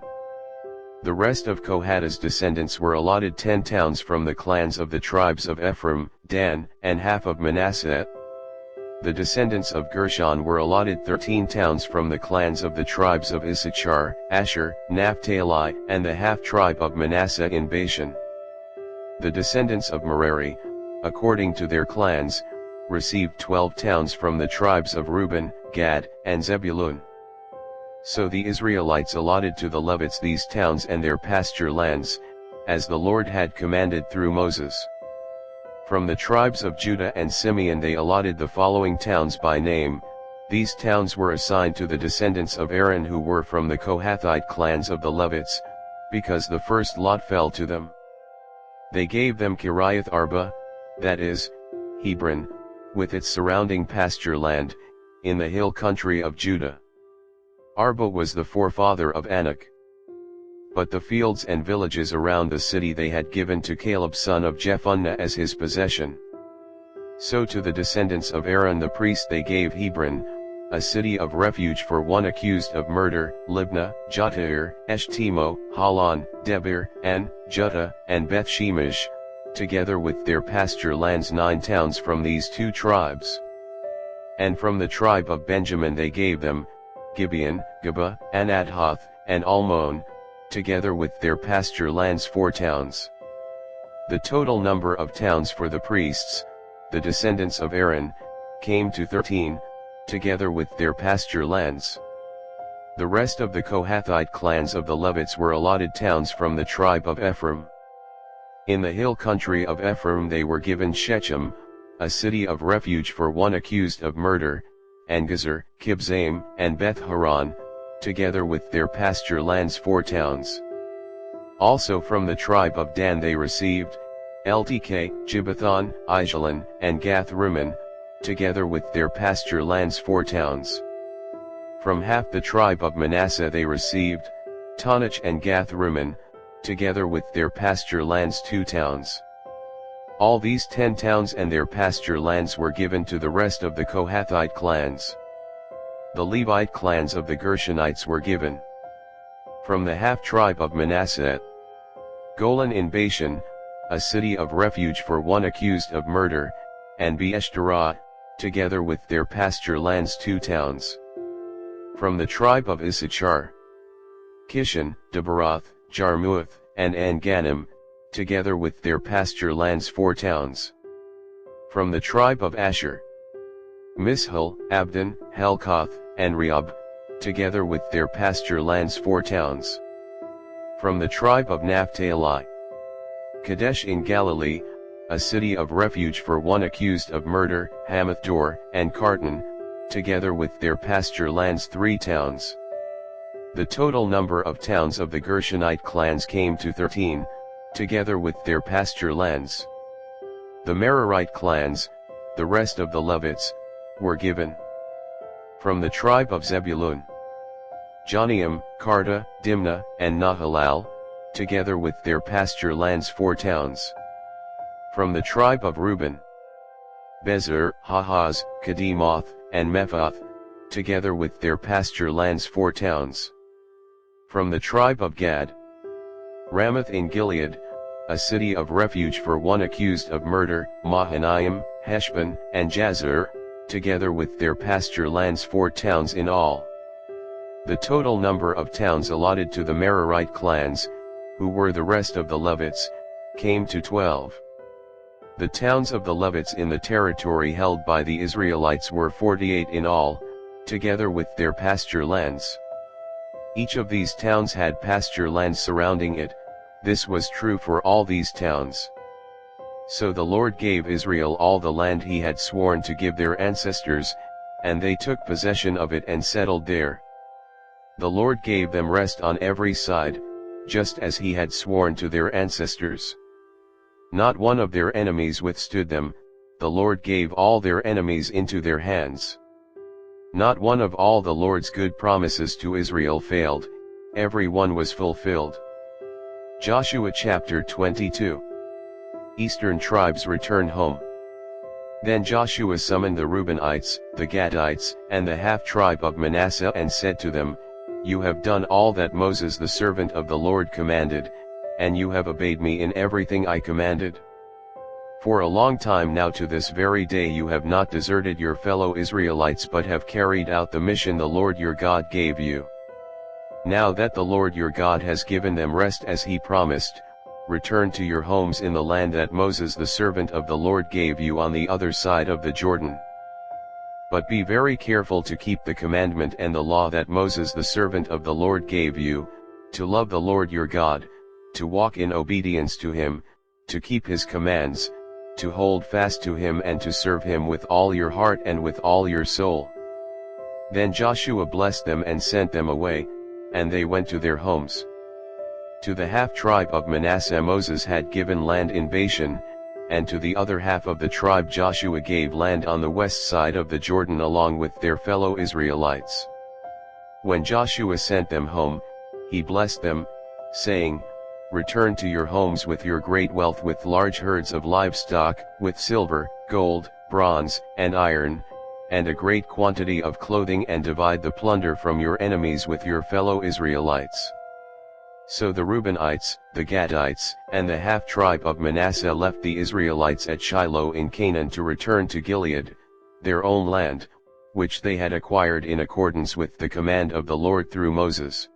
The rest of Kohath's descendants were allotted 10 towns from the clans of the tribes of Ephraim, Dan, and half of Manasseh. The descendants of Gershon were allotted 13 towns from the clans of the tribes of Issachar, Asher, Naphtali, and the half-tribe of Manasseh in Bashan. The descendants of Merari, according to their clans, received 12 towns from the tribes of Reuben, Gad, and Zebulun. So the Israelites allotted to the Levites these towns and their pasture lands, as the Lord had commanded through Moses. From the tribes of Judah and Simeon they allotted the following towns by name. These towns were assigned to the descendants of Aaron who were from the Kohathite clans of the Levites, because the first lot fell to them. They gave them Kiriath Arba, that is, Hebron, with its surrounding pasture land, in the hill country of Judah. Arba was the forefather of Anak. But the fields and villages around the city they had given to Caleb son of Jephunneh as his possession. So to the descendants of Aaron the priest they gave Hebron, a city of refuge for one accused of murder, Libnah, Jatair, Eshtemo, Halan, Debir, and Juttah, and Beth-Shemesh, together with their pasture lands 9 towns from these 2 tribes. And from the tribe of Benjamin they gave them, Gibeon, Geba, Anathoth, and Almon, together with their pasture lands 4 towns. The total number of towns for the priests, the descendants of Aaron, came to 13, together with their pasture lands. The rest of the Kohathite clans of the Levites were allotted towns from the tribe of Ephraim. In the hill country of Ephraim they were given Shechem, a city of refuge for one accused of murder, and Gezer, Kibzaim, and Beth-Horon, together with their pasture lands 4 towns. Also from the tribe of Dan they received, Eltekeh, Gibbethon, Aijalon, and Gath-Rimmon, together with their pasture lands 4 towns. From half the tribe of Manasseh they received, Taanach and Gath-Rimmon, together with their pasture lands 2 towns. All these 10 towns and their pasture lands were given to the rest of the Kohathite clans. The Levite clans of the Gershonites were given. From the half-tribe of Manasseh, Golan in Bashan, a city of refuge for one accused of murder, and Beeshterah, together with their pasture lands 2 towns. From the tribe of Issachar, Kishon, Debaroth, Jarmuth, and En-Gannim, together with their pasture lands 4 towns. From the tribe of Asher, Mishal, Abdon, Helkath, and Rehob, together with their pasture lands 4 towns. From the tribe of Naphtali, Kadesh in Galilee, a city of refuge for one accused of murder, Hamath-dor, and Kartan, together with their pasture lands 3 towns. The total number of towns of the Gershonite clans came to 13, together with their pasture lands. The Merarite clans, the rest of the Levites, were given. From the tribe of Zebulun, Joneam, Karta, Dimnah, and Nahalal, together with their pasture lands 4 towns. From the tribe of Reuben, Bezer, Hahaz, Kedemoth, and Mephath, together with their pasture lands 4 towns. From the tribe of Gad, Ramoth in Gilead, a city of refuge for one accused of murder, Mahanaim, Heshbon, and Jazer, together with their pasture lands 4 towns in all. The total number of towns allotted to the Merarite clans, who were the rest of the Levites, came to 12. The towns of the Levites in the territory held by the Israelites were 48 in all, together with their pasture lands. Each of these towns had pasture lands surrounding it. This was true for all these towns. So the Lord gave Israel all the land he had sworn to give their ancestors, and they took possession of it and settled there. The Lord gave them rest on every side, just as he had sworn to their ancestors. Not one of their enemies withstood them, the Lord gave all their enemies into their hands. Not one of all the Lord's good promises to Israel failed, every one was fulfilled. Joshua chapter 22. Eastern tribes return home. Then Joshua summoned the Reubenites, the Gadites, and the half-tribe of Manasseh and said to them, You have done all that Moses the servant of the Lord commanded, and you have obeyed me in everything I commanded. For a long time now to this very day you have not deserted your fellow Israelites but have carried out the mission the Lord your God gave you. Now that the Lord your God has given them rest as he promised, return to your homes in the land that Moses the servant of the Lord gave you on the other side of the Jordan. But be very careful to keep the commandment and the law that Moses the servant of the Lord gave you, to love the Lord your God, to walk in obedience to him, to keep his commands, to hold fast to him and to serve him with all your heart and with all your soul. Then Joshua blessed them and sent them away, and they went to their homes. To the half-tribe of Manasseh Moses had given land in Bashan, and to the other half of the tribe Joshua gave land on the west side of the Jordan along with their fellow Israelites. When Joshua sent them home, he blessed them, saying, Return to your homes with your great wealth, with large herds of livestock, with silver, gold, bronze, and iron, and a great quantity of clothing, and divide the plunder from your enemies with your fellow Israelites. So the Reubenites, the Gadites, and the half-tribe of Manasseh left the Israelites at Shiloh in Canaan to return to Gilead, their own land, which they had acquired in accordance with the command of the Lord through Moses.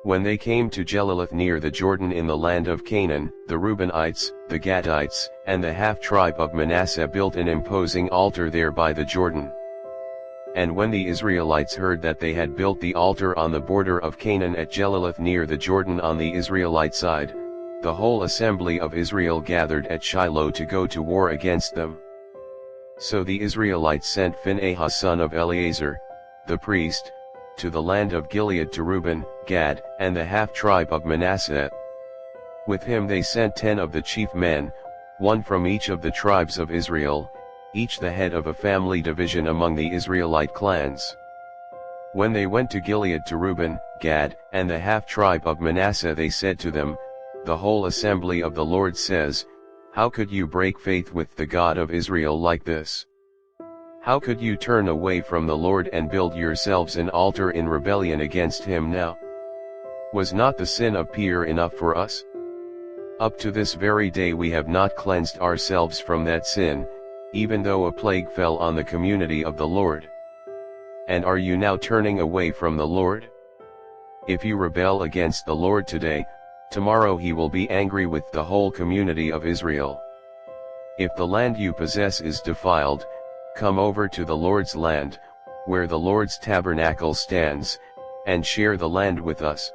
When they came to Jeliloth near the Jordan in the land of Canaan, the Reubenites, the Gadites, and the half-tribe of Manasseh built an imposing altar there by the Jordan. And when the Israelites heard that they had built the altar on the border of Canaan at Jeliloth near the Jordan on the Israelite side, the whole assembly of Israel gathered at Shiloh to go to war against them. So the Israelites sent Phinehas son of Eleazar, the priest, to the land of Gilead to Reuben, Gad, and the half-tribe of Manasseh. With him they sent 10 of the chief men, one from each of the tribes of Israel, each the head of a family division among the Israelite clans. When they went to Gilead to Reuben, Gad, and the half-tribe of Manasseh, they said to them, The whole assembly of the Lord says, How could you break faith with the God of Israel like this? How could you turn away from the Lord and build yourselves an altar in rebellion against him now? Was not the sin of Peor enough for us? Up to this very day we have not cleansed ourselves from that sin, even though a plague fell on the community of the Lord. And are you now turning away from the Lord? If you rebel against the Lord today, tomorrow he will be angry with the whole community of Israel. If the land you possess is defiled, come over to the Lord's land, where the Lord's tabernacle stands, and share the land with us.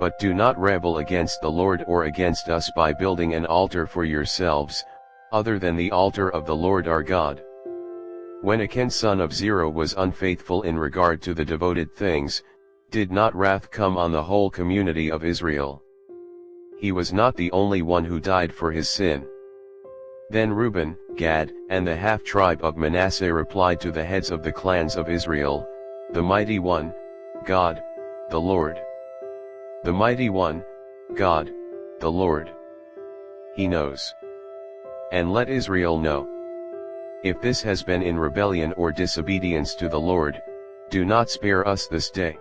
But do not rebel against the Lord or against us by building an altar for yourselves, other than the altar of the Lord our God. When Achan son of Zerah was unfaithful in regard to the devoted things, did not wrath come on the whole community of Israel? He was not the only one who died for his sin. Then Reuben, Gad, and the half-tribe of Manasseh replied to the heads of the clans of Israel, The Mighty One, God, the Lord. The Mighty One, God, the Lord. He knows. And let Israel know. If this has been in rebellion or disobedience to the Lord, do not spare us this day.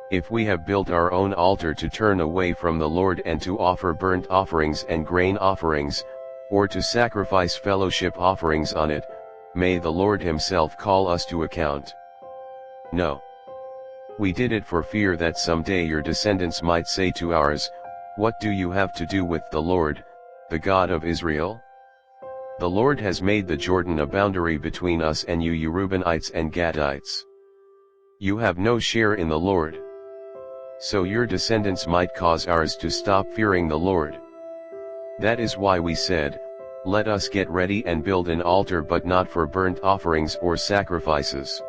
If we have built our own altar to turn away from the Lord and to offer burnt offerings and grain offerings, or to sacrifice fellowship offerings on it, may the Lord himself call us to account. No. We did it for fear that someday your descendants might say to ours, What do you have to do with the Lord, the God of Israel? The Lord has made the Jordan a boundary between us and you Reubenites and Gadites. You have no share in the Lord. So your descendants might cause ours to stop fearing the Lord. That is why we said, Let us get ready and build an altar, but not for burnt offerings or sacrifices.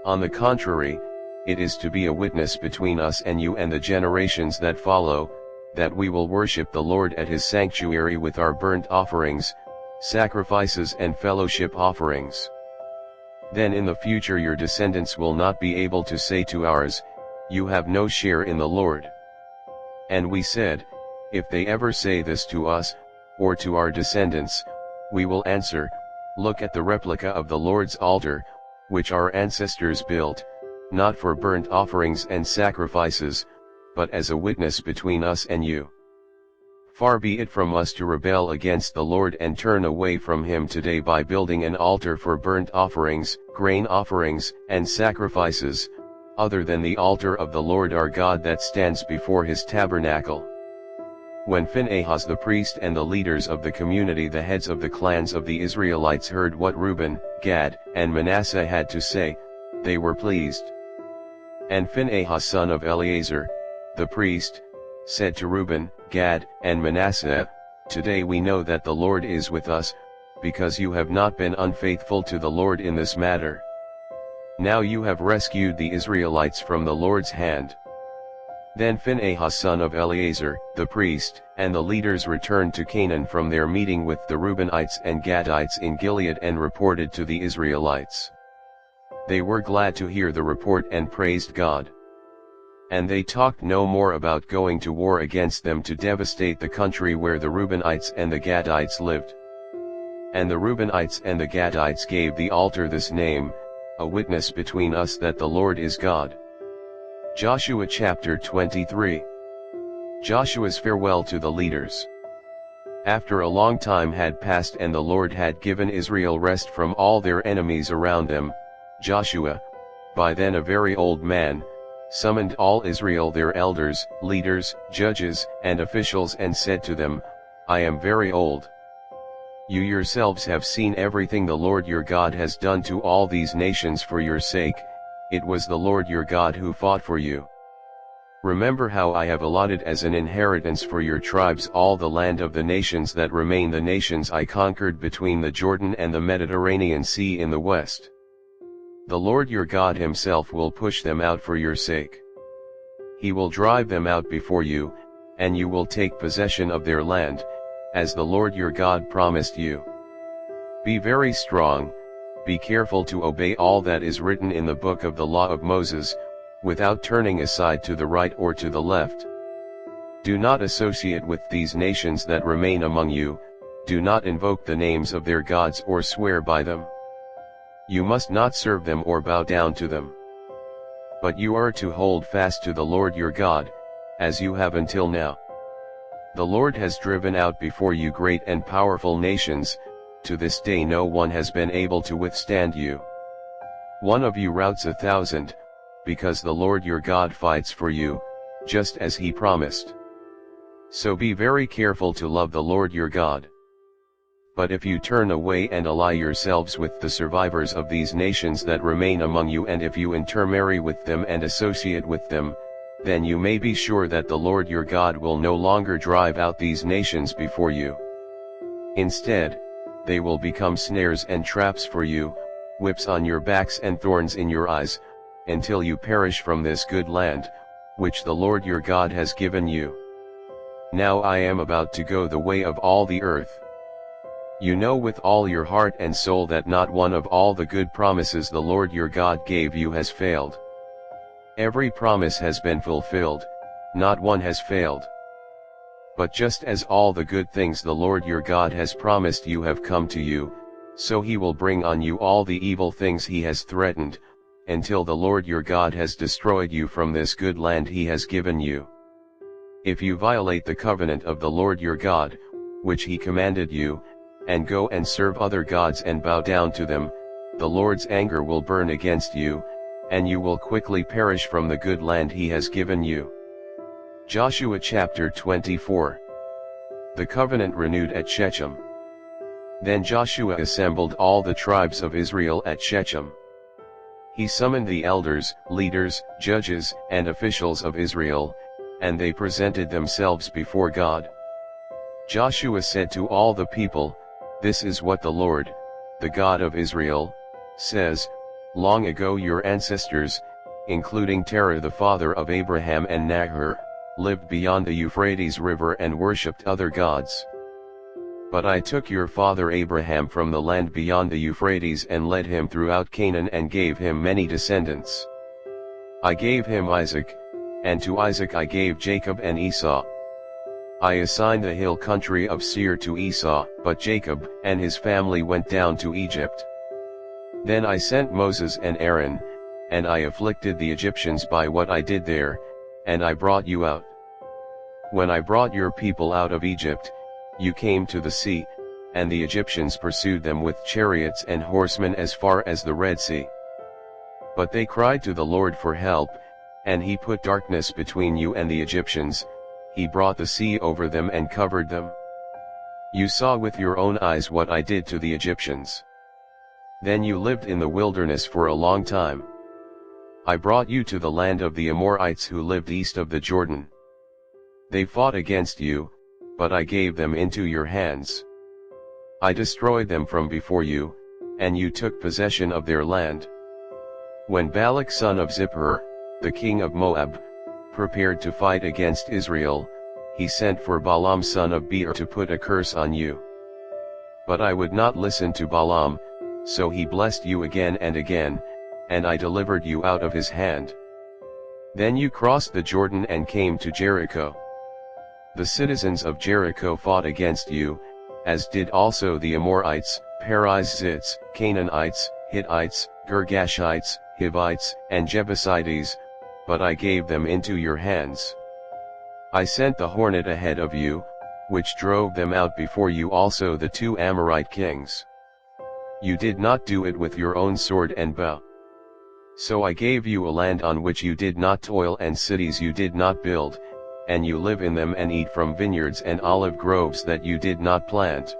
On the contrary, it is to be a witness between us and you and the generations that follow, that we will worship the Lord at his sanctuary with our burnt offerings, sacrifices and fellowship offerings. Then in the future your descendants will not be able to say to ours, You have no share in the Lord. And we said, If they ever say this to us, or to our descendants, We will answer, look at the replica of the Lord's altar, which our ancestors built, not for burnt offerings and sacrifices, but as a witness between us and you. Far be it from us to rebel against the Lord and turn away from him today by building an altar for burnt offerings, grain offerings, and sacrifices, other than the altar of the Lord our God that stands before his tabernacle. When Phinehas the priest and the leaders of the community, the heads of the clans of the Israelites, heard what Reuben, Gad, and Manasseh had to say, they were pleased. And Phinehas son of Eleazar, the priest, said to Reuben, Gad, and Manasseh, today we know that the Lord is with us, because you have not been unfaithful to the Lord in this matter. Now you have rescued the Israelites from the Lord's hand. Then Phinehas son of Eleazar, the priest, and the leaders returned to Canaan from their meeting with the Reubenites and Gadites in Gilead and reported to the Israelites. They were glad to hear the report and praised God. And they talked no more about going to war against them to devastate the country where the Reubenites and the Gadites lived. And the Reubenites and the Gadites gave the altar this name, a witness between us that the Lord is God. Joshua chapter 23. Joshua's farewell to the leaders. After a long time had passed and the Lord had given Israel rest from all their enemies around them, Joshua, by then a very old man, summoned all Israel, their elders, leaders, judges, and officials, and said to them, I am very old. You yourselves have seen everything the Lord your God has done to all these nations for your sake. It was the Lord your God who fought for you. Remember how I have allotted as an inheritance for your tribes all the land of the nations that remain, the nations I conquered between the Jordan and the Mediterranean Sea in the west. The Lord your God himself will push them out for your sake. He will drive them out before you, and you will take possession of their land, as the Lord your God promised you. Be very strong, be careful to obey all that is written in the book of the law of Moses, without turning aside to the right or to the left. Do not associate with these nations that remain among you, do not invoke the names of their gods or swear by them. You must not serve them or bow down to them. But you are to hold fast to the Lord your God, as you have until now. The Lord has driven out before you great and powerful nations, to this day no one has been able to withstand you. One of you routs 1,000, because the Lord your God fights for you, just as he promised. So be very careful to love the Lord your God. But if you turn away and ally yourselves with the survivors of these nations that remain among you, and if you intermarry with them and associate with them, then you may be sure that the Lord your God will no longer drive out these nations before you. Instead, they will become snares and traps for you, whips on your backs and thorns in your eyes, until you perish from this good land, which the Lord your God has given you. Now I am about to go the way of all the earth. You know with all your heart and soul that not one of all the good promises the Lord your God gave you has failed. Every promise has been fulfilled, not one has failed. But just as all the good things the Lord your God has promised you have come to you, so he will bring on you all the evil things he has threatened, until the Lord your God has destroyed you from this good land he has given you. If you violate the covenant of the Lord your God, which he commanded you, and go and serve other gods and bow down to them, the Lord's anger will burn against you, and you will quickly perish from the good land he has given you. Joshua chapter 24. The covenant renewed at Shechem. Then Joshua assembled all the tribes of Israel at Shechem. He summoned the elders, leaders, judges, and officials of Israel, and they presented themselves before God. Joshua said to all the people, This is what the Lord, the God of Israel, says, Long ago your ancestors, including Terah the father of Abraham and Nahor, lived beyond the Euphrates River and worshipped other gods. But I took your father Abraham from the land beyond the Euphrates and led him throughout Canaan and gave him many descendants. I gave him Isaac, and to Isaac I gave Jacob and Esau. I assigned the hill country of Seir to Esau, but Jacob and his family went down to Egypt. Then I sent Moses and Aaron, and I afflicted the Egyptians by what I did there, and I brought you out. When I brought your people out of Egypt, you came to the sea, and the Egyptians pursued them with chariots and horsemen as far as the Red Sea. But they cried to the Lord for help, and he put darkness between you and the Egyptians. He brought the sea over them and covered them. You saw with your own eyes what I did to the Egyptians. Then you lived in the wilderness for a long time. I brought you to the land of the Amorites who lived east of the Jordan. They fought against you, but I gave them into your hands. I destroyed them from before you, and you took possession of their land. When Balak son of Zippor, the king of Moab, prepared to fight against Israel, he sent for Balaam son of Beor to put a curse on you. But I would not listen to Balaam, so he blessed you again, and I delivered you out of his hand. Then you crossed the Jordan and came to Jericho. The citizens of Jericho fought against you, as did also the Amorites, Perizzites, Canaanites, Hittites, Girgashites, Hivites, and Jebusites, but I gave them into your hands. I sent the hornet ahead of you, which drove them out before you, also the 2 Amorite kings. You did not do it with your own sword and bow. So I gave you a land on which you did not toil and cities you did not build, and you live in them and eat from vineyards and olive groves that you did not plant.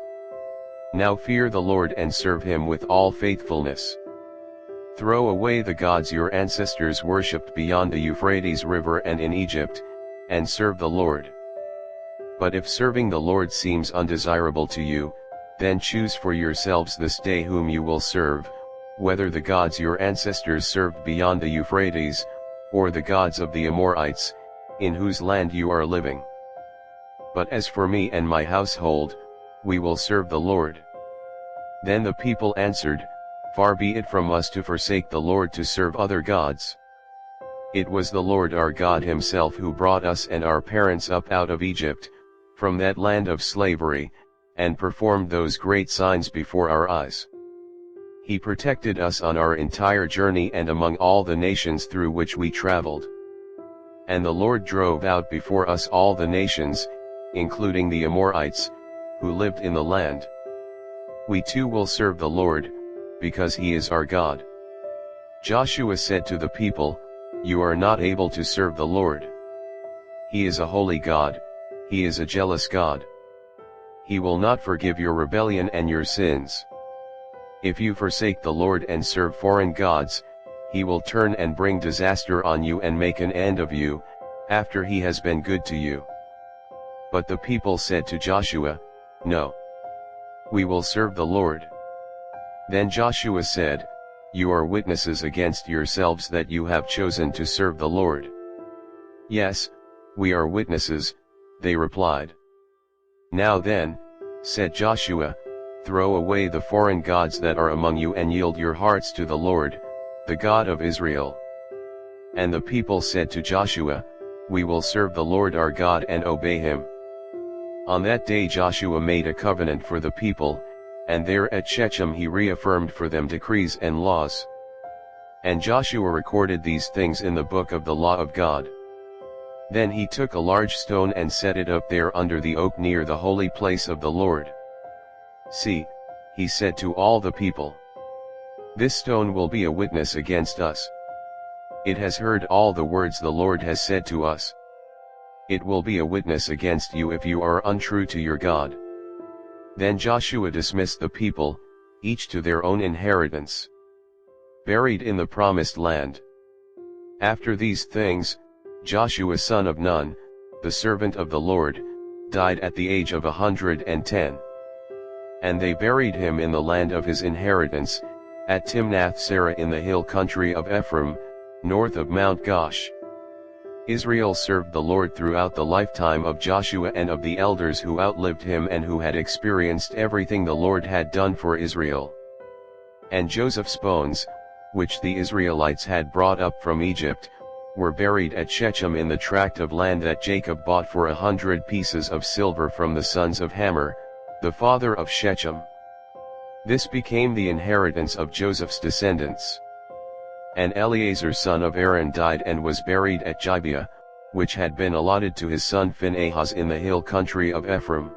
Now fear the Lord and serve him with all faithfulness. Throw away the gods your ancestors worshipped beyond the Euphrates River and in Egypt, and serve the Lord. But if serving the Lord seems undesirable to you, then choose for yourselves this day whom you will serve, whether the gods your ancestors served beyond the Euphrates, or the gods of the Amorites, in whose land you are living. But as for me and my household, we will serve the Lord. Then the people answered, Far be it from us to forsake the Lord to serve other gods. It was the Lord our God himself who brought us and our parents up out of Egypt, from that land of slavery, and performed those great signs before our eyes. He protected us on our entire journey and among all the nations through which we traveled. And the Lord drove out before us all the nations, including the Amorites, who lived in the land. We too will serve the Lord, because he is our God. Joshua said to the people, You are not able to serve the Lord. He is a holy God, he is a jealous God. He will not forgive your rebellion and your sins. If you forsake the Lord and serve foreign gods, he will turn and bring disaster on you and make an end of you, after he has been good to you. But the people said to Joshua, No. We will serve the Lord. Then Joshua said, You are witnesses against yourselves that you have chosen to serve the Lord. Yes, we are witnesses, they replied. Now then, said Joshua, throw away the foreign gods that are among you and yield your hearts to the Lord, the God of Israel. And the people said to Joshua, We will serve the Lord our God and obey him. On that day Joshua made a covenant for the people, and there at Shechem he reaffirmed for them decrees and laws. And Joshua recorded these things in the book of the law of God. Then he took a large stone and set it up there under the oak near the holy place of the Lord. See, he said to all the people, This stone will be a witness against us. It has heard all the words the Lord has said to us. It will be a witness against you if you are untrue to your God. Then Joshua dismissed the people, each to their own inheritance. Buried in the promised land. After these things, Joshua son of Nun, the servant of the Lord, died at the age of 110. And they buried him in the land of his inheritance, at Timnath-Serah in the hill country of Ephraim, north of Mount Gosh. Israel served the Lord throughout the lifetime of Joshua and of the elders who outlived him and who had experienced everything the Lord had done for Israel. And Joseph's bones, which the Israelites had brought up from Egypt, were buried at Shechem in the tract of land that Jacob bought for 100 pieces of silver from the sons of Hamor, the father of Shechem. This became the inheritance of Joseph's descendants. And Eleazar son of Aaron died and was buried at Gibeah, which had been allotted to his son Phinehas in the hill country of Ephraim.